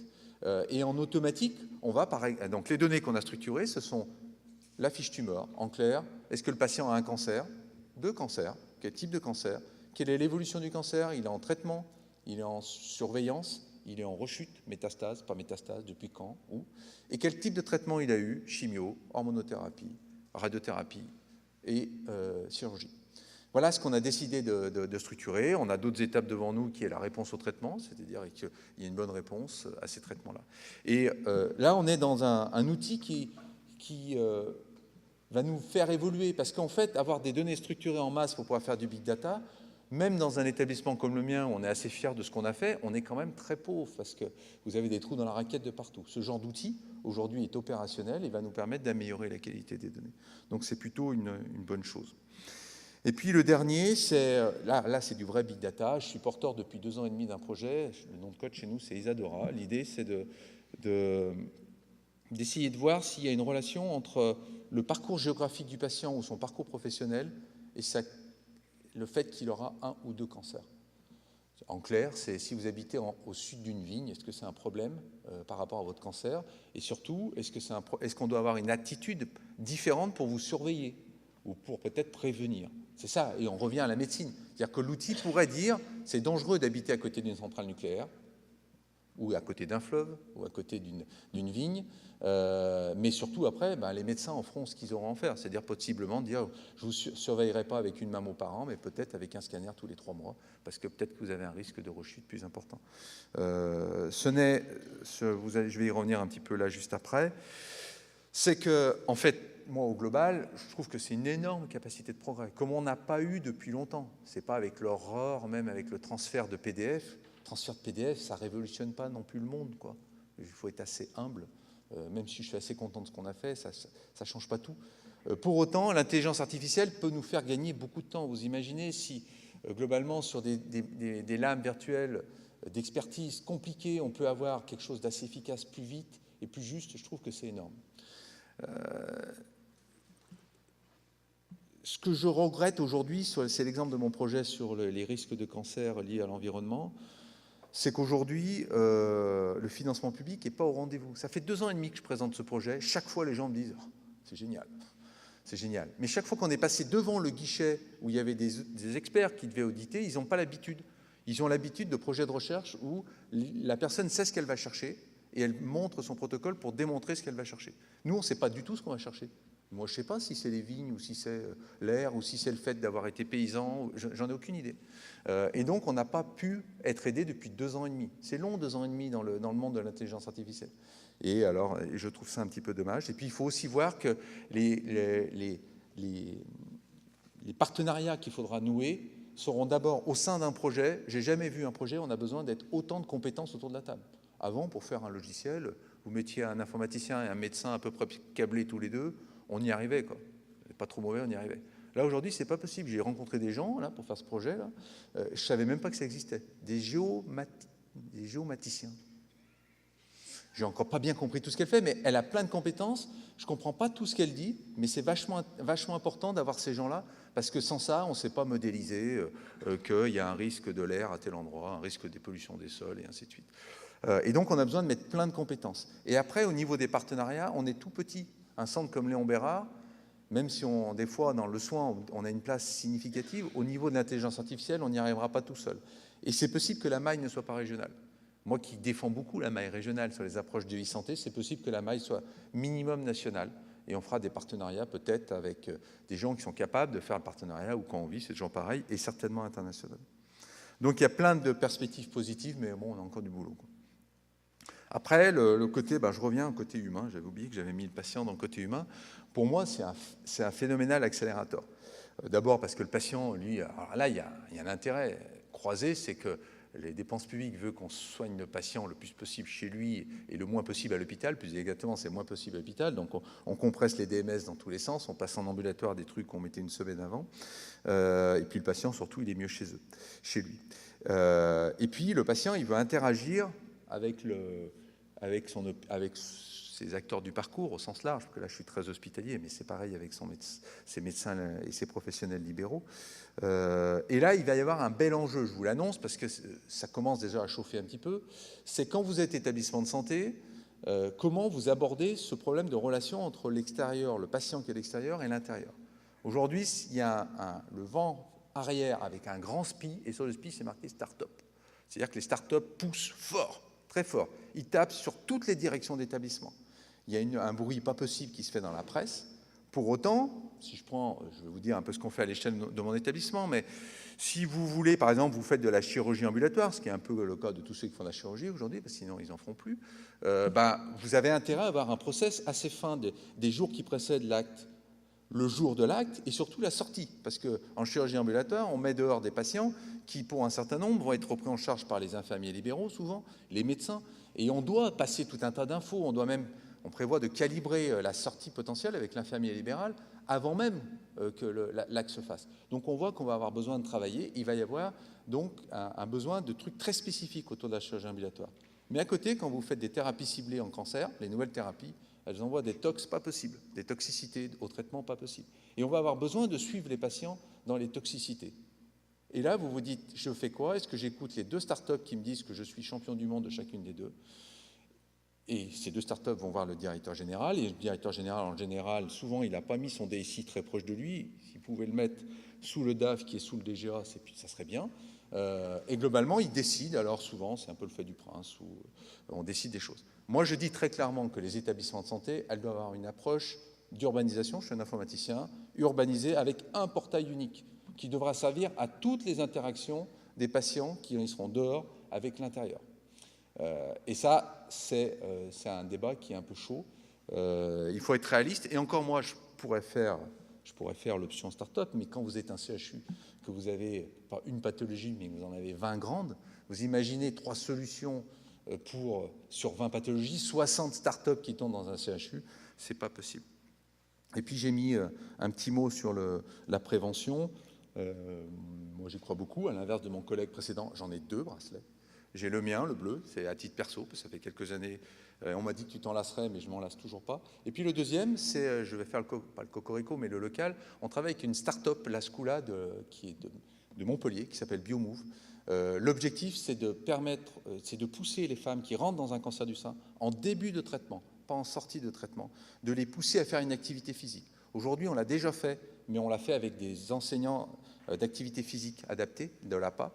Et en automatique, on va pareil. Donc les données qu'on a structurées, ce sont la fiche tumeur, en clair, est-ce que le patient a un cancer? 2 cancers, quel type de cancer? Quelle est l'évolution du cancer? Il est en traitement, il est en surveillance, il est en rechute, métastase, pas métastase, depuis quand, où? Et quel type de traitement il a eu? Chimio, hormonothérapie, radiothérapie et chirurgie. Voilà ce qu'on a décidé de structurer. On a d'autres étapes devant nous qui est la réponse au traitement, c'est-à-dire qu'il y a une bonne réponse à ces traitements-là. Et là, on est dans un outil qui va nous faire évoluer, parce qu'en fait, avoir des données structurées en masse pour pouvoir faire du big data, même dans un établissement comme le mien, où on est assez fier de ce qu'on a fait, on est quand même très pauvre, parce que vous avez des trous dans la raquette de partout. Ce genre d'outil, aujourd'hui, est opérationnel et va nous permettre d'améliorer la qualité des données. Donc c'est plutôt une bonne chose. Et puis le dernier, c'est là c'est du vrai big data. Je suis porteur depuis 2 ans et demi d'un projet. Le nom de code chez nous, c'est Isadora. L'idée, c'est d'essayer de voir s'il y a une relation entre le parcours géographique du patient ou son parcours professionnel et le fait qu'il aura 1 ou 2 cancers. En clair, c'est si vous habitez au sud d'une vigne, est-ce que c'est un problème par rapport à votre cancer? Et surtout, est-ce qu'on doit avoir une attitude différente pour vous surveiller ou pour peut-être prévenir? C'est ça, et on revient à la médecine. C'est-à-dire que l'outil pourrait dire c'est dangereux d'habiter à côté d'une centrale nucléaire, ou à côté d'un fleuve, ou à côté d'une vigne, mais surtout après, les médecins en feront ce qu'ils auront à faire, c'est-à-dire possiblement dire je ne vous surveillerai pas avec une mammo par an, mais peut-être avec un scanner tous les 3 mois, parce que peut-être que vous avez un risque de rechute plus important. Je vais y revenir un petit peu là juste après, c'est que, en fait, moi, au global, je trouve que c'est une énorme capacité de progrès, comme on n'a pas eu depuis longtemps. Ce n'est pas avec l'horreur, même avec le transfert de PDF. Le transfert de PDF, ça ne révolutionne pas non plus le monde, quoi. Il faut être assez humble. Même si je suis assez content de ce qu'on a fait, ça ne change pas tout. Pour autant, l'intelligence artificielle peut nous faire gagner beaucoup de temps. Vous imaginez si, globalement, sur des lames virtuelles d'expertise compliquées, on peut avoir quelque chose d'assez efficace plus vite et plus juste, je trouve que c'est énorme. Ce que je regrette aujourd'hui, c'est l'exemple de mon projet sur les risques de cancer liés à l'environnement, c'est qu'aujourd'hui, le financement public n'est pas au rendez-vous. Ça fait 2 ans et demi que je présente ce projet. Chaque fois, les gens me disent oh, « c'est génial ». C'est génial. Mais chaque fois qu'on est passé devant le guichet où il y avait des experts qui devaient auditer, ils n'ont pas l'habitude. Ils ont l'habitude de projets de recherche où la personne sait ce qu'elle va chercher et elle montre son protocole pour démontrer ce qu'elle va chercher. Nous, on ne sait pas du tout ce qu'on va chercher. Moi, je ne sais pas si c'est les vignes ou si c'est l'air ou si c'est le fait d'avoir été paysan. J'en ai aucune idée. Et donc, on n'a pas pu être aidé depuis 2 ans et demi. C'est long, 2 ans et demi dans le monde de l'intelligence artificielle. Et alors, je trouve ça un petit peu dommage. Et puis, il faut aussi voir que les partenariats qu'il faudra nouer seront d'abord au sein d'un projet. J'ai jamais vu un projet où on a besoin d'être autant de compétences autour de la table. Avant, pour faire un logiciel, vous mettiez un informaticien et un médecin à peu près câblés tous les deux, on y arrivait, quoi. Pas trop mauvais, on y arrivait. Là, aujourd'hui, c'est pas possible. J'ai rencontré des gens là, pour faire ce projet-là. Je savais même pas que ça existait. Des géomaticiens. J'ai encore pas bien compris tout ce qu'elle fait, mais elle a plein de compétences. Je comprends pas tout ce qu'elle dit, mais c'est vachement important d'avoir ces gens-là, parce que sans ça, on ne sait pas modéliser qu'il y a un risque de l'air à tel endroit, un risque des pollutions des sols, et ainsi de suite. Et donc, on a besoin de mettre plein de compétences. Et après, au niveau des partenariats, on est tout petit. Un centre comme Léon Bérard, même si des fois, dans le soin, on a une place significative, au niveau de l'intelligence artificielle, on n'y arrivera pas tout seul. Et c'est possible que la maille ne soit pas régionale. Moi qui défends beaucoup la maille régionale sur les approches de e-santé, c'est possible que la maille soit minimum nationale. Et on fera des partenariats peut-être avec des gens qui sont capables de faire un partenariat, ou quand on vit, c'est toujours pareil, et certainement international. Donc il y a plein de perspectives positives, mais bon, on a encore du boulot, quoi. Après, le côté, je reviens au côté humain. J'avais oublié que j'avais mis le patient dans le côté humain. Pour moi, c'est un phénoménal accélérateur. D'abord parce que le patient, lui, alors là, il y a un intérêt croisé, c'est que les dépenses publiques veulent qu'on soigne le patient le plus possible chez lui et le moins possible à l'hôpital. Plus exactement, c'est moins possible à l'hôpital. Donc, on compresse les DMS dans tous les sens. On passe en ambulatoire des trucs qu'on mettait une semaine avant. Et puis, le patient, surtout, il est mieux chez lui. Et puis, le patient, il veut interagir avec ses acteurs du parcours au sens large, parce que là je suis très hospitalier, mais c'est pareil avec ses médecins et ses professionnels libéraux. Et là, il va y avoir un bel enjeu, je vous l'annonce, parce que ça commence déjà à chauffer un petit peu. C'est quand vous êtes établissement de santé, comment vous abordez ce problème de relation entre l'extérieur, le patient qui est à l'extérieur, et l'intérieur. Aujourd'hui, il y a le vent arrière avec un grand SPI, et sur le SPI, c'est marqué start-up. C'est-à-dire que les start-up poussent fort, très fort. Ils tapent sur toutes les directions d'établissement. Il y a un bruit pas possible qui se fait dans la presse. Pour autant, si je vais vous dire un peu ce qu'on fait à l'échelle de mon établissement, mais si vous voulez, par exemple, vous faites de la chirurgie ambulatoire, ce qui est un peu le cas de tous ceux qui font de la chirurgie aujourd'hui, parce que sinon ils n'en feront plus, vous avez intérêt à avoir un process assez fin des jours qui précèdent l'acte, le jour de l'acte et surtout la sortie. Parce qu'en chirurgie ambulatoire, on met dehors des patients qui, pour un certain nombre, vont être pris en charge par les infirmiers libéraux, souvent, les médecins. Et on doit passer tout un tas d'infos. On prévoit de calibrer la sortie potentielle avec l'infirmier libéral avant même que l'acte se fasse. Donc on voit qu'on va avoir besoin de travailler. Il va y avoir donc un besoin de trucs très spécifiques autour de la chirurgie ambulatoire. Mais à côté, quand vous faites des thérapies ciblées en cancer, les nouvelles thérapies, elles envoient des tox pas possibles, des toxicités au traitement pas possible. Et on va avoir besoin de suivre les patients dans les toxicités. Et là, vous vous dites, je fais quoi? Est-ce que j'écoute les 2 startups qui me disent que je suis champion du monde de chacune des 2? Et ces 2 startups vont voir le directeur général. Et le directeur général, en général, souvent, il n'a pas mis son DSI très proche de lui. S'il pouvait le mettre sous le DAF qui est sous le DGA, ça serait bien. Et globalement, il décide. Alors souvent, c'est un peu le fait du prince, où on décide des choses. Moi, je dis très clairement que les établissements de santé, elles doivent avoir une approche d'urbanisation, je suis un informaticien, urbanisée avec un portail unique qui devra servir à toutes les interactions des patients qui y seront dehors avec l'intérieur. Et ça, c'est un débat qui est un peu chaud. Il faut être réaliste. Et encore moi, je pourrais faire l'option start-up, mais quand vous êtes un CHU, que vous avez pas une pathologie, mais que vous en avez 20 grandes, vous imaginez 3 solutions sur 20 pathologies, 60 start-up qui tombent dans un CHU, c'est pas possible. Et puis j'ai mis un petit mot sur la prévention. Moi, j'y crois beaucoup. À l'inverse de mon collègue précédent, j'en ai 2 bracelets. J'ai le mien, le bleu, c'est à titre perso, parce que ça fait quelques années. On m'a dit que tu t'en lasserais, mais je m'en lasse toujours pas. Et puis le deuxième, c'est, je vais faire pas le cocorico, mais le local. On travaille avec une start-up, la Scula, qui est de Montpellier qui s'appelle BioMove. L'objectif, c'est de pousser les femmes qui rentrent dans un cancer du sein en début de traitement, pas en sortie de traitement, de les pousser à faire une activité physique. Aujourd'hui, on l'a déjà fait, mais on l'a fait avec des enseignants d'activité physique adaptée de l'APA.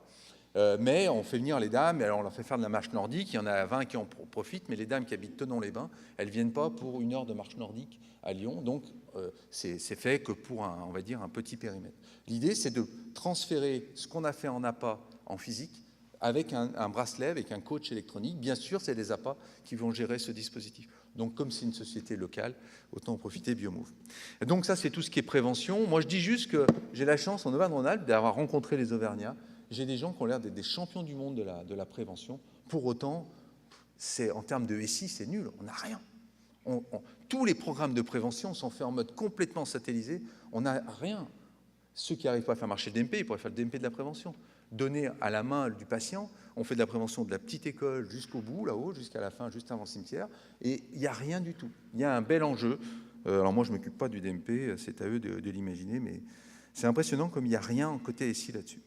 Mais on fait venir les dames, et alors on leur fait faire de la marche nordique. Il y en a 20 qui en profitent, mais les dames qui habitent Thonon-les-Bains, elles ne viennent pas pour 1 heure de marche nordique à Lyon. Donc, c'est fait que pour on va dire, un petit périmètre. L'idée, c'est de transférer ce qu'on a fait en APA en physique avec un bracelet, avec un coach électronique. Bien sûr, c'est les APA qui vont gérer ce dispositif. Donc, comme c'est une société locale, autant en profiter BioMove. Et donc, ça, c'est tout ce qui est prévention. Moi, je dis juste que j'ai la chance, en Auvergne-Rhône-Alpes, d'avoir rencontré les Auvergnats. J'ai des gens qui ont l'air d'être des champions du monde de la prévention. Pour autant, en termes de SI, c'est nul. On n'a rien. Tous les programmes de prévention sont faits en mode complètement satellisé. On n'a rien. Ceux qui n'arrivent pas à faire marcher le DMP, ils pourraient faire le DMP de la prévention. Donner à la main du patient, on fait de la prévention de la petite école jusqu'au bout, là-haut, jusqu'à la fin, juste avant le cimetière. Et il n'y a rien du tout. Il y a un bel enjeu. Alors moi, je ne m'occupe pas du DMP, c'est à eux de l'imaginer, mais c'est impressionnant comme il n'y a rien en côté SI là-dessus.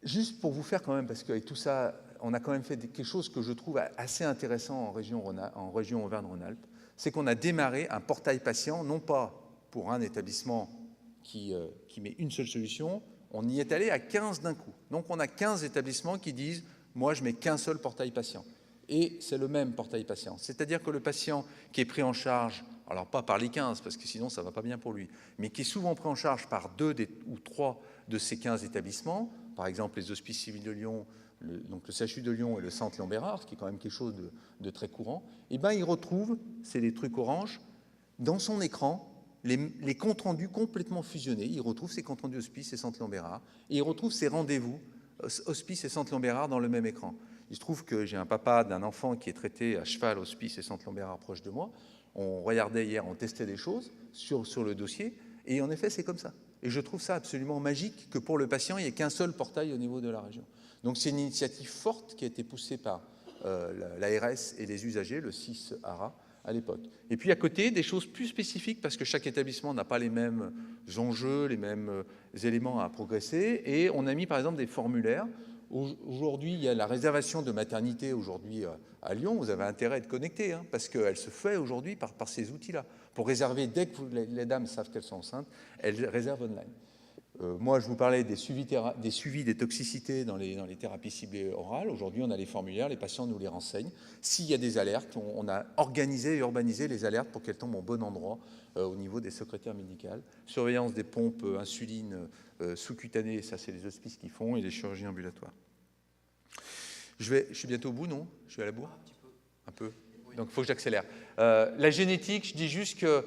Juste pour vous faire quand même, parce qu'avec tout ça, on a quand même fait quelque chose que je trouve assez intéressant en région Auvergne-Rhône-Alpes, c'est qu'on a démarré un portail patient, non pas pour un établissement qui met une seule solution, on y est allé à 15 d'un coup. Donc on a 15 établissements qui disent « moi je mets qu'un seul portail patient ». Et c'est le même portail patient. C'est-à-dire que le patient qui est pris en charge, alors pas par les 15, parce que sinon ça ne va pas bien pour lui, mais qui est souvent pris en charge par 2 ou 3 de ces 15 établissements, par exemple les hospices civils de Lyon, donc le CHU de Lyon et le centre Léon Bérard, ce qui est quand même quelque chose de très courant, et bien il retrouve, c'est les trucs orange, dans son écran, les comptes rendus complètement fusionnés. Il retrouve ses comptes rendus hospice et centre Léon Bérard, et il retrouve ses rendez-vous hospice et centre Léon Bérard dans le même écran. Il se trouve que j'ai un papa d'un enfant qui est traité à cheval hospice et centre Léon Bérard proche de moi. On regardait hier, on testait des choses sur le dossier, et en effet, c'est comme ça. Et je trouve ça absolument magique que pour le patient, il n'y ait qu'un seul portail au niveau de la région. Donc c'est une initiative forte qui a été poussée par l'ARS et les usagers, le 6 ARA, à l'époque. Et puis à côté, des choses plus spécifiques, parce que chaque établissement n'a pas les mêmes enjeux, les mêmes éléments à progresser. Et on a mis par exemple des formulaires. Aujourd'hui, il y a la réservation de maternité aujourd'hui à Lyon. Vous avez intérêt à être connecté, hein, parce qu'elle se fait aujourd'hui par ces outils-là. Pour réserver, dès que les dames savent qu'elles sont enceintes, elles réservent online. Moi, je vous parlais des suivis des toxicités dans les thérapies ciblées orales. Aujourd'hui, on a les formulaires, les patients nous les renseignent. S'il y a des alertes, on a organisé et urbanisé les alertes pour qu'elles tombent au bon endroit au niveau des secrétaires médicales. Surveillance des pompes insuline sous-cutanées, ça c'est les hospices qui font, et les chirurgies ambulatoires. Je suis bientôt au bout, non? Je suis à la bourre? Un petit peu. Un peu? Oui. Donc il faut que j'accélère. La génétique, je dis juste que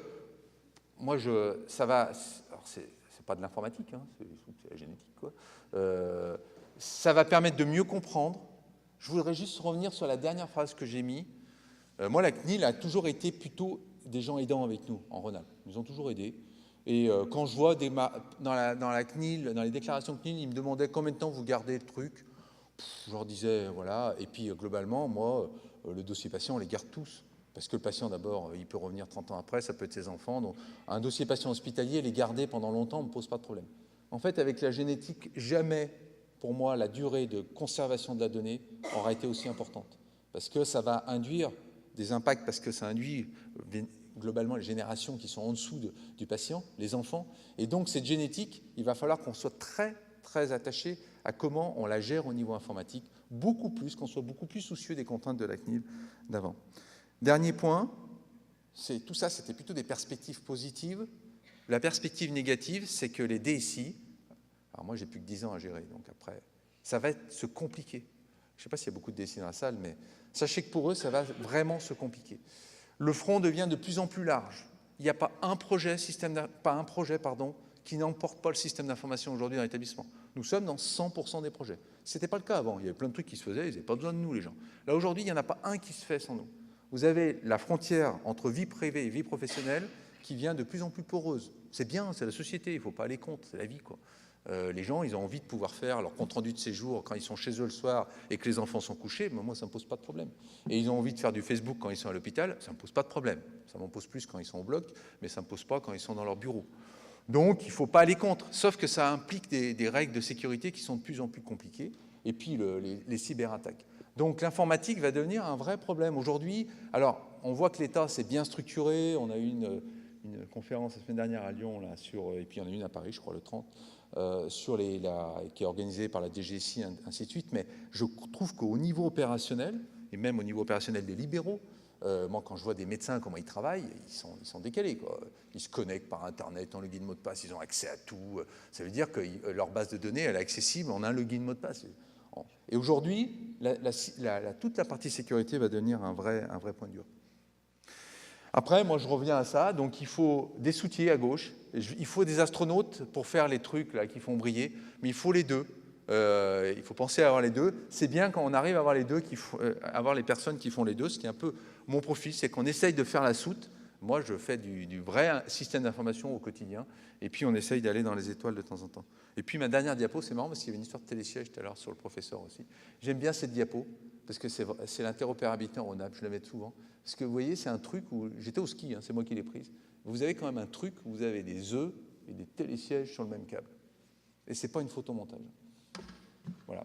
moi, ça va... Alors c'est pas de l'informatique, hein, c'est la génétique, quoi. Ça va permettre de mieux comprendre. Je voudrais juste revenir sur la dernière phrase que j'ai mise. Moi, la CNIL a toujours été plutôt des gens aidants avec nous, en Rhône-Alpes. Ils nous ont toujours aidés. Et quand je vois dans la CNIL, dans les déclarations CNIL, ils me demandaient combien de temps vous gardez le truc. Je leur disais, voilà. Et puis, globalement, moi, le dossier patient, on les garde tous. Parce que le patient, d'abord, il peut revenir 30 ans après, ça peut être ses enfants. Donc, un dossier patient hospitalier, les garder pendant longtemps ne me pose pas de problème. En fait, avec la génétique, jamais, pour moi, la durée de conservation de la donnée aura été aussi importante. Parce que ça va induire des impacts, parce que ça induit globalement les générations qui sont en dessous du patient, les enfants. Et donc, cette génétique, il va falloir qu'on soit très, très attaché à comment on la gère au niveau informatique, beaucoup plus, qu'on soit beaucoup plus soucieux des contraintes de la CNIL d'avant. Dernier point, tout ça, c'était plutôt des perspectives positives. La perspective négative, c'est que les DSI, alors moi, j'ai plus que 10 ans à gérer, donc après, ça va se compliquer. Je ne sais pas s'il y a beaucoup de DSI dans la salle, mais sachez que pour eux, ça va vraiment se compliquer. Le front devient de plus en plus large. Il n'y a pas un projet, qui n'emporte pas le système d'information aujourd'hui dans l'établissement. Nous sommes dans 100% des projets. Ce n'était pas le cas avant. Il y avait plein de trucs qui se faisaient, ils n'avaient pas besoin de nous, les gens. Là, aujourd'hui, il n'y en a pas un qui se fait sans nous. Vous avez la frontière entre vie privée et vie professionnelle qui vient de plus en plus poreuse. C'est bien, c'est la société, il ne faut pas aller contre, c'est la vie, quoi. Les gens, ils ont envie de pouvoir faire leur compte-rendu de séjour quand ils sont chez eux le soir et que les enfants sont couchés, mais moi, ça ne me pose pas de problème. Et ils ont envie de faire du Facebook quand ils sont à l'hôpital, ça ne me pose pas de problème. Ça m'en pose plus quand ils sont au bloc, mais ça ne me pose pas quand ils sont dans leur bureau. Donc, il ne faut pas aller contre, sauf que ça implique des règles de sécurité qui sont de plus en plus compliquées, et puis les cyberattaques. Donc, l'informatique va devenir un vrai problème. Aujourd'hui, alors, on voit que l'État s'est bien structuré. On a eu une conférence la semaine dernière à Lyon, là, et puis il y en a une à Paris, je crois, le 30, qui est organisée par la DGSI, ainsi de suite. Mais je trouve qu'au niveau opérationnel, et même au niveau opérationnel des libéraux, moi, quand je vois des médecins, comment ils travaillent, ils sont décalés, quoi. Ils se connectent par Internet, en login mot de passe, ils ont accès à tout. Ça veut dire que leur base de données, elle est accessible en un login mot de passe. Et aujourd'hui, toute la partie sécurité va devenir un vrai point dur. Après, moi, je reviens à ça. Donc, il faut des soutiers à gauche. Il faut des astronautes pour faire les trucs là, qui font briller. Mais il faut les deux. Il faut penser à avoir les deux. C'est bien quand on arrive à avoir les deux, avoir les personnes qui font les deux. Ce qui est un peu mon profil, c'est qu'on essaye de faire la soute. Moi, je fais du vrai système d'information au quotidien. Et puis, on essaye d'aller dans les étoiles de temps en temps. Et puis, ma dernière diapo, c'est marrant parce qu'il y avait une histoire de télésiège tout à l'heure sur le professeur aussi. J'aime bien cette diapo parce que c'est l'interopérabilité en Rhône-Alpes. Je la mets souvent. Parce que vous voyez, c'est un truc où j'étais au ski, hein, c'est moi qui l'ai prise. Vous avez quand même un truc où vous avez des œufs et des télésièges sur le même câble. Et c'est pas une photomontage. Voilà.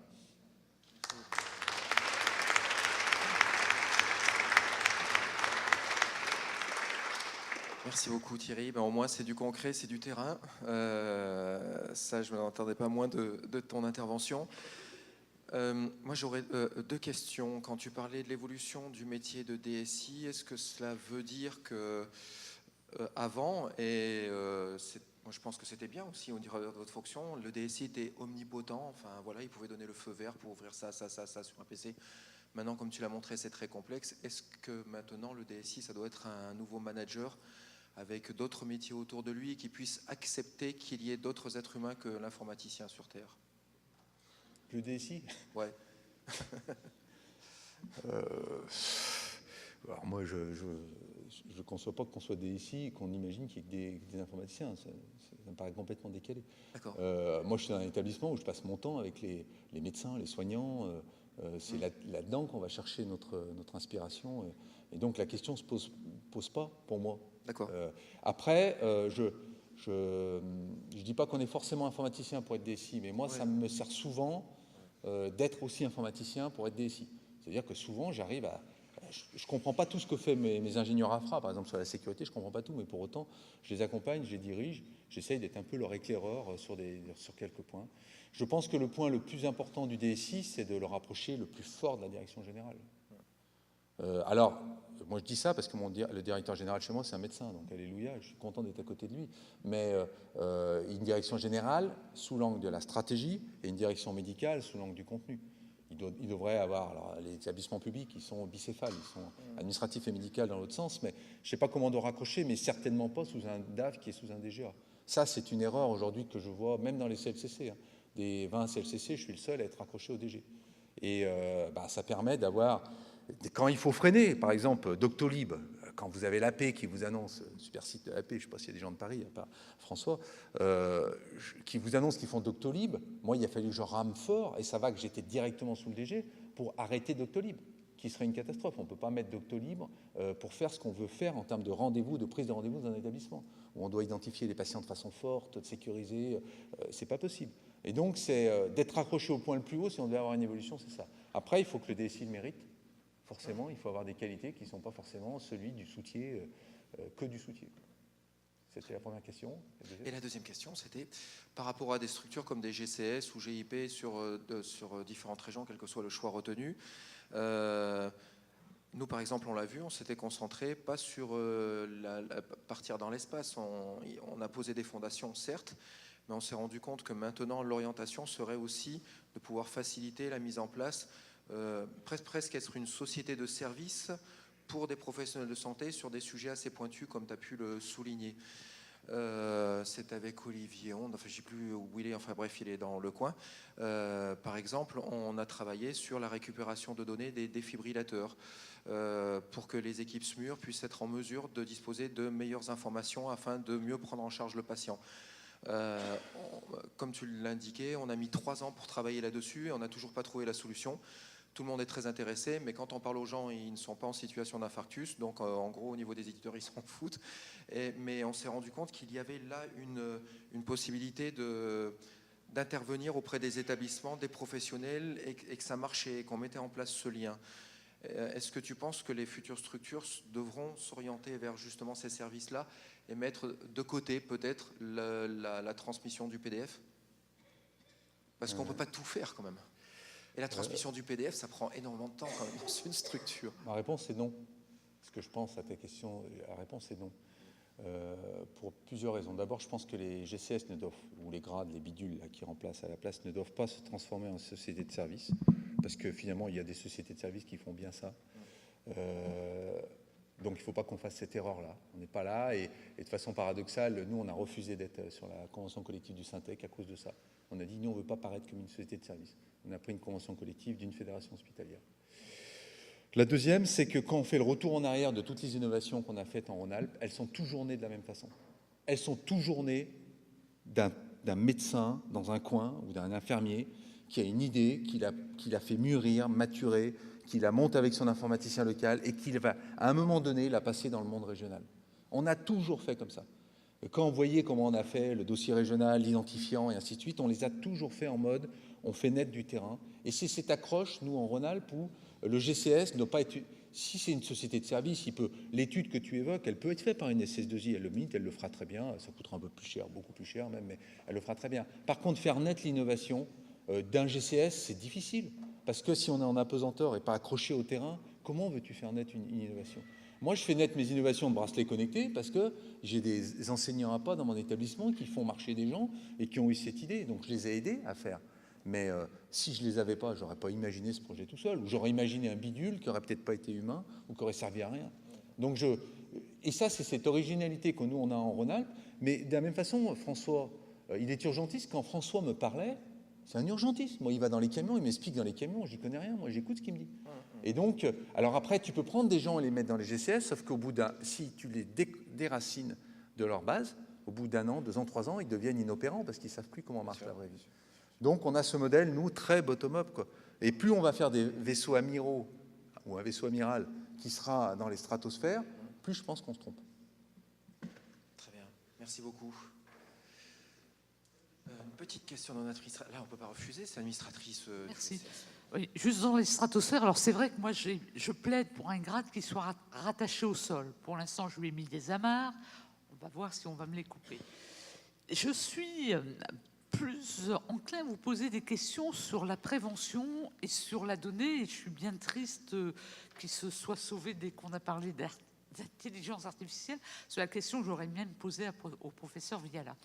Merci beaucoup Thierry. Au moins c'est du concret, c'est du terrain. Ça, je ne m'entendais pas moins de ton intervention. Moi j'aurais deux questions. Quand tu parlais de l'évolution du métier de DSI, est-ce que cela veut dire que avant, moi je pense que c'était bien aussi au niveau de votre fonction, le DSI était omnipotent, enfin voilà, il pouvait donner le feu vert pour ouvrir ça sur un PC. Maintenant, comme tu l'as montré, c'est très complexe. Est-ce que maintenant le DSI, ça doit être un nouveau manager avec d'autres métiers autour de lui et qui puisse accepter qu'il y ait d'autres êtres humains que l'informaticien sur Terre? Le DSI? Ouais. Alors moi, je ne conçois pas qu'on soit DSI et qu'on imagine qu'il y ait des informaticiens. Ça me paraît complètement décalé. D'accord. Moi, je suis dans un établissement où je passe mon temps avec les médecins, les soignants. C'est là-dedans qu'on va chercher notre inspiration. Et donc, la question ne se pose pas pour moi. D'accord. Après, je ne dis pas qu'on est forcément informaticien pour être DSI, mais moi, ça me sert souvent d'être aussi informaticien pour être DSI. C'est-à-dire que souvent, j'arrive à... Je ne comprends pas tout ce que fait mes ingénieurs infra, par exemple sur la sécurité, je ne comprends pas tout, mais pour autant, je les accompagne, je les dirige, j'essaye d'être un peu leur éclaireur sur quelques points. Je pense que le point le plus important du DSI, c'est de le rapprocher le plus fort de la direction générale. Alors, moi je dis ça parce que le directeur général chez moi, c'est un médecin, donc alléluia, je suis content d'être à côté de lui. Mais une direction générale sous l'angle de la stratégie et une direction médicale sous l'angle du contenu. Il devrait avoir, alors, les établissements publics, ils sont bicéphales, ils sont administratifs et médicaux dans l'autre sens, mais je ne sais pas comment on doit raccrocher, mais certainement pas sous un DAF qui est sous un DGA. Ça, c'est une erreur aujourd'hui que je vois, même dans les CLCC. Hein. Des 20 CLCC, je suis le seul à être raccroché au DG. Et ça permet d'avoir, quand il faut freiner, par exemple, Doctolib, quand vous avez l'AP qui vous annonce, super site de l'AP, je ne sais pas s'il y a des gens de Paris, à part François, qui vous annonce qu'ils font Doctolib, moi il a fallu que je rame fort, et ça va que j'étais directement sous le DG, pour arrêter Doctolib, qui serait une catastrophe. On ne peut pas mettre Doctolib pour faire ce qu'on veut faire en termes de rendez-vous, de prise de rendez-vous dans un établissement, où on doit identifier les patients de façon forte, de sécuriser, c'est pas possible. Et donc c'est d'être accroché au point le plus haut, si on devait avoir une évolution, c'est ça. Après, il faut que le DSI le mérite. Forcément, il faut avoir des qualités qui ne sont pas forcément celui du soutier, que du soutier. C'était la première question. Et la deuxième question, c'était par rapport à des structures comme des GCS ou GIP sur différentes régions, quel que soit le choix retenu. Nous, par exemple, on l'a vu, on s'était concentré pas sur partir dans l'espace. On a posé des fondations, certes, mais on s'est rendu compte que maintenant, l'orientation serait aussi de pouvoir faciliter la mise en place, presque être une société de service pour des professionnels de santé sur des sujets assez pointus, comme tu as pu le souligner. C'est avec Olivier Onde, enfin je ne sais plus où il est, enfin bref, il est dans le coin. Par exemple, on a travaillé sur la récupération de données des défibrillateurs pour que les équipes SMUR puissent être en mesure de disposer de meilleures informations afin de mieux prendre en charge le patient. Comme tu l'indiquais, on a mis 3 ans pour travailler là-dessus et on n'a toujours pas trouvé la solution. tout le monde est très intéressé, mais quand on parle aux gens, ils ne sont pas en situation d'infarctus. Donc, en gros, au niveau des éditeurs, ils s'en foutent. Mais on s'est rendu compte qu'il y avait là une possibilité d'intervenir auprès des établissements, des professionnels, et que ça marchait, qu'on mettait en place ce lien. Est-ce que tu penses que les futures structures devront s'orienter vers justement ces services-là et mettre de côté peut-être la transmission du PDF? Parce qu'on ne peut pas tout faire quand même. Et la transmission du PDF, ça prend énormément de temps quand même dans une structure. Ma réponse est non. Ce que je pense à ta question, la réponse est non. Pour plusieurs raisons. D'abord, je pense que les GCS ne doivent, ou les grades, les bidules là, qui remplacent à la place, ne doivent pas se transformer en société de service. Parce que finalement, il y a des sociétés de services qui font bien ça. Donc il ne faut pas qu'on fasse cette erreur-là. On n'est pas là. Et de façon paradoxale, nous, on a refusé d'être sur la convention collective du Syntec à cause de ça. On a dit, nous, on ne veut pas paraître comme une société de service. On a pris une convention collective d'une fédération hospitalière. La deuxième, c'est que quand on fait le retour en arrière de toutes les innovations qu'on a faites en Rhône-Alpes, elles sont toujours nées de la même façon. Elles sont toujours nées d'un médecin dans un coin ou d'un infirmier qui a une idée, qui l'a fait mûrir, maturer, qui la monte avec son informaticien local et qui va, à un moment donné, la passer dans le monde régional. On a toujours fait comme ça. Quand vous voyez comment on a fait le dossier régional, l'identifiant et ainsi de suite, on les a toujours fait en mode, on fait naître du terrain. Et c'est cette accroche, nous, en Rhône-Alpes, où le GCS ne doit pas être... Si c'est une société de service, l'étude que tu évoques, elle peut être faite par une SS2I, elle le mérite, elle le fera très bien, ça coûtera un peu plus cher, beaucoup plus cher même, mais elle le fera très bien. Par contre, faire naître l'innovation d'un GCS, c'est difficile, parce que si on est en apesanteur et pas accroché au terrain, comment veux-tu faire naître une innovation ? Moi, je fais naître mes innovations de bracelets connectés parce que j'ai des enseignants à pas dans mon établissement qui font marcher des gens et qui ont eu cette idée, donc je les ai aidés à faire. Mais si je ne les avais pas, je n'aurais pas imaginé ce projet tout seul. Ou j'aurais imaginé un bidule qui n'aurait peut-être pas été humain ou qui aurait servi à rien. Donc et ça, c'est cette originalité que nous, on a en Rhône-Alpes. Mais de la même façon, François, il est urgentiste. Quand François me parlait, c'est un urgentiste. Moi, il va dans les camions, il m'explique dans les camions, j'y connais rien. Moi, j'écoute ce qu'il me dit. Et donc, alors après, tu peux prendre des gens et les mettre dans les GCS, sauf qu'au bout si tu les déracines de leur base, au bout d'1 an, 2 ans, 3 ans, ils deviennent inopérants parce qu'ils ne savent plus comment marche la vraie vie. Donc, on a ce modèle, nous, très bottom-up, quoi. Et plus on va faire des vaisseaux amiraux ou un vaisseau amiral qui sera dans les stratosphères, plus je pense qu'on se trompe. Très bien. Merci beaucoup. Une petite question dans notre... Là, on ne peut pas refuser, c'est l'administratrice. Merci. Oui, juste dans les stratosphères, alors c'est vrai que moi, je plaide pour un grade qui soit rattaché au sol. Pour l'instant, je lui ai mis des amarres. On va voir si on va me les couper. Je suis plus enclin à vous poser des questions sur la prévention et sur la donnée. Et je suis bien triste qu'il se soit sauvé dès qu'on a parlé d'intelligence artificielle. C'est la question que j'aurais bien posée au professeur Viala.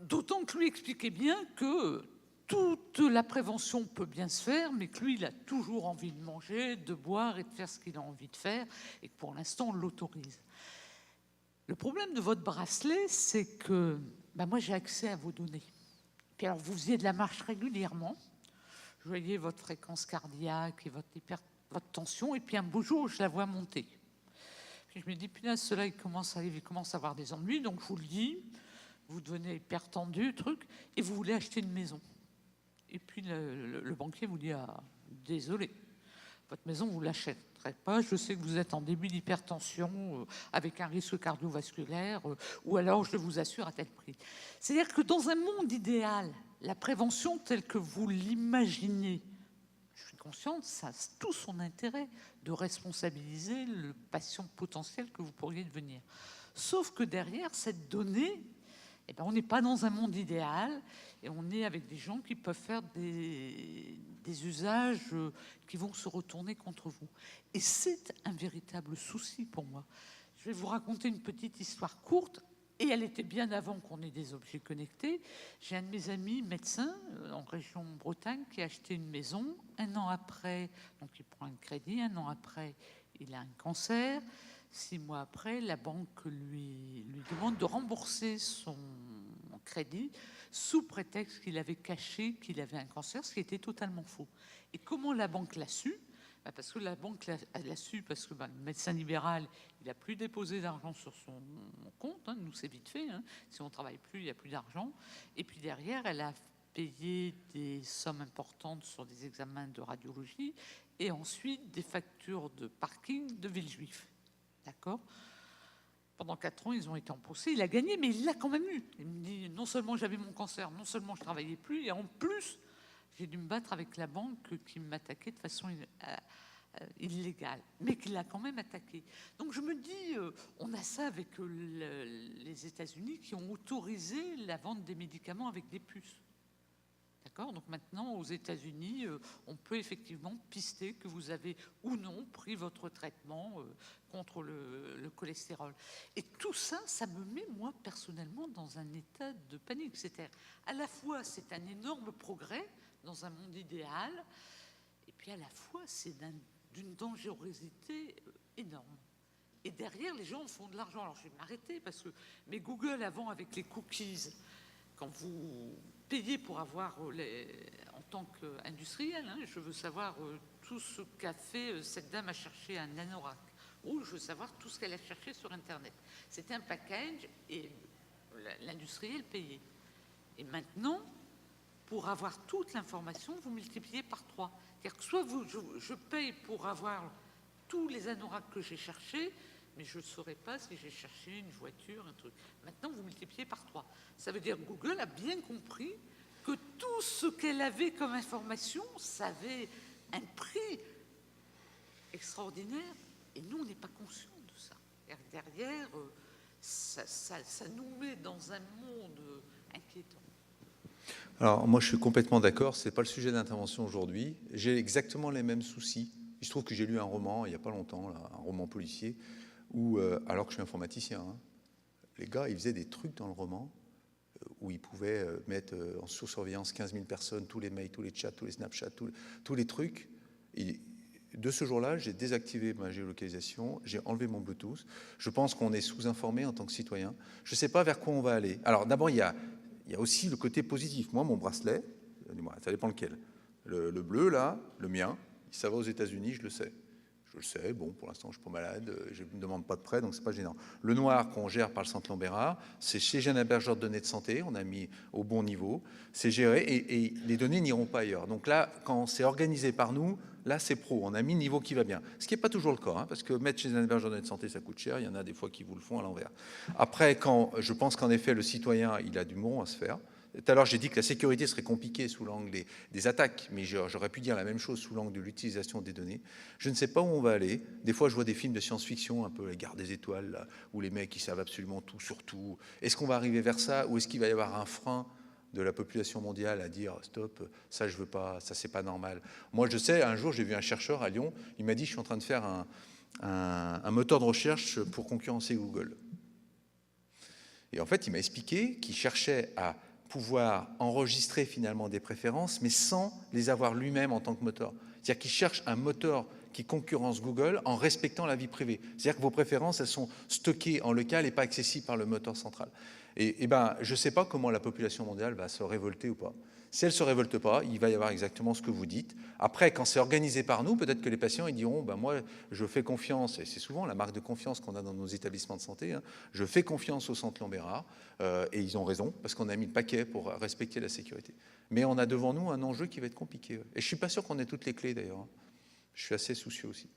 D'autant que lui expliquait bien que toute la prévention peut bien se faire, mais que lui, il a toujours envie de manger, de boire et de faire ce qu'il a envie de faire, et que pour l'instant, on l'autorise. Le problème de votre bracelet, c'est que moi, j'ai accès à vos données. Puis alors, vous faisiez de la marche régulièrement, je voyais votre fréquence cardiaque et votre tension, et puis un beau jour, je la vois monter. Puis je me dis, punaise, cela, il commence à avoir des ennuis, donc je vous le dis, vous devenez hyper tendu, truc, et vous voulez acheter une maison. Et puis le banquier vous dit, ah, désolé, votre maison, vous ne l'achèterez pas. Je sais que vous êtes en début d'hypertension avec un risque cardiovasculaire, ou alors je vous assure à tel prix. C'est-à-dire que dans un monde idéal, la prévention telle que vous l'imaginez, je suis consciente, ça a tout son intérêt de responsabiliser le patient potentiel que vous pourriez devenir. Sauf que derrière cette donnée, on n'est pas dans un monde idéal et on est avec des gens qui peuvent faire des usages qui vont se retourner contre vous. Et c'est un véritable souci pour moi. Je vais vous raconter une petite histoire courte, et elle était bien avant qu'on ait des objets connectés. J'ai un de mes amis médecin en région Bretagne qui a acheté une maison. 1 an après, donc il prend un crédit, 1 an après, il a un cancer. 6 mois après, la banque lui demande de rembourser son crédit sous prétexte qu'il avait caché qu'il avait un cancer, ce qui était totalement faux. Et comment la banque l'a su ? Parce que la banque l'a su parce que le médecin libéral, il n'a plus déposé d'argent sur son compte. Nous, c'est vite fait. Si on ne travaille plus, il n'y a plus d'argent. Et puis derrière, elle a payer des sommes importantes sur des examens de radiologie et ensuite des factures de parking de Villejuif. D'accord ? Pendant 4 ans, ils ont été en procès. Il a gagné, mais il l'a quand même eu. Il me dit, non seulement j'avais mon cancer, non seulement je ne travaillais plus, et en plus, j'ai dû me battre avec la banque qui m'attaquait de façon illégale, mais qui l'a quand même attaqué. Donc je me dis, on a ça avec les États-Unis qui ont autorisé la vente des médicaments avec des puces. D'accord ? Donc maintenant, aux États-Unis, on peut effectivement pister que vous avez ou non pris votre traitement contre le cholestérol. Et tout ça, ça me met, moi, personnellement, dans un état de panique. C'est-à-dire, à la fois, c'est un énorme progrès dans un monde idéal, et puis à la fois, c'est d'une dangerosité énorme. Et derrière, les gens font de l'argent. Alors, je vais m'arrêter parce que... Mais Google, avant, avec les cookies, quand vous payez pour avoir, en tant qu'industriel, hein, je veux savoir tout ce qu'a fait cette dame à chercher un anorak, ou je veux savoir tout ce qu'elle a cherché sur Internet. C'était un package et l'industriel payait. Et maintenant, pour avoir toute l'information, vous multipliez par 3. C'est-à-dire que soit je paye pour avoir tous les anoraks que j'ai cherchés, mais je ne saurais pas si j'ai cherché une voiture, un truc. Maintenant, vous multipliez par 3. Ça veut dire que Google a bien compris que tout ce qu'elle avait comme information, ça avait un prix extraordinaire, et nous, on n'est pas conscients de ça. Derrière, ça nous met dans un monde inquiétant. Alors, moi, je suis complètement d'accord. Ce n'est pas le sujet d'intervention aujourd'hui. J'ai exactement les mêmes soucis. Il se trouve que j'ai lu un roman, il n'y a pas longtemps, là, un roman policier, où, alors que je suis informaticien, hein, les gars, ils faisaient des trucs dans le roman où ils pouvaient mettre en sous-surveillance 15 000 personnes, tous les mails, tous les chats, tous les Snapchats, tous les trucs. Et de ce jour-là, j'ai désactivé ma géolocalisation, j'ai enlevé mon Bluetooth. Je pense qu'on est sous-informé en tant que citoyen. Je ne sais pas vers quoi on va aller. Alors, d'abord, il y a aussi le côté positif. Moi, mon bracelet, ça dépend lequel. Le bleu, là, le mien, ça va aux États-Unis, je le sais. Je le sais, bon, pour l'instant, je ne suis pas malade, je ne demande pas de prêt, donc ce n'est pas gênant. Le noir qu'on gère par le Centre Lambérard, c'est chez un hébergeur de données de santé, on a mis au bon niveau, c'est géré, et les données n'iront pas ailleurs. Donc là, quand c'est organisé par nous, là, c'est pro, on a mis le niveau qui va bien. Ce qui n'est pas toujours le cas, hein, parce que mettre chez un hébergeur de données de santé, ça coûte cher, il y en a des fois qui vous le font à l'envers. Après, je pense qu'en effet, le citoyen, il a du bon à se faire. Tout à l'heure, j'ai dit que la sécurité serait compliquée sous l'angle des attaques, mais j'aurais pu dire la même chose sous l'angle de l'utilisation des données. Je ne sais pas où on va aller. Des fois, je vois des films de science-fiction, un peu La Guerre des Étoiles, là, où les mecs, ils savent absolument tout sur tout. Est-ce qu'on va arriver vers ça, ou est-ce qu'il va y avoir un frein de la population mondiale à dire stop, ça je veux pas, ça c'est pas normal. Moi, je sais, un jour, j'ai vu un chercheur à Lyon, il m'a dit, je suis en train de faire un moteur de recherche pour concurrencer Google. Et en fait, il m'a expliqué qu'il cherchait à pouvoir enregistrer finalement des préférences, mais sans les avoir lui-même en tant que moteur. C'est-à-dire qu'il cherche un moteur qui concurrence Google en respectant la vie privée. C'est-à-dire que vos préférences, elles sont stockées en local et pas accessibles par le moteur central. Et ben, je ne sais pas comment la population mondiale va se révolter ou pas. Si elle ne se révolte pas, il va y avoir exactement ce que vous dites. Après, quand c'est organisé par nous, peut-être que les patients ils diront ben moi, je fais confiance, et c'est souvent la marque de confiance qu'on a dans nos établissements de santé, hein, je fais confiance au Centre Lambérard, et ils ont raison, parce qu'on a mis le paquet pour respecter la sécurité. Mais on a devant nous un enjeu qui va être compliqué. Et je ne suis pas sûr qu'on ait toutes les clés d'ailleurs. Je suis assez soucieux aussi.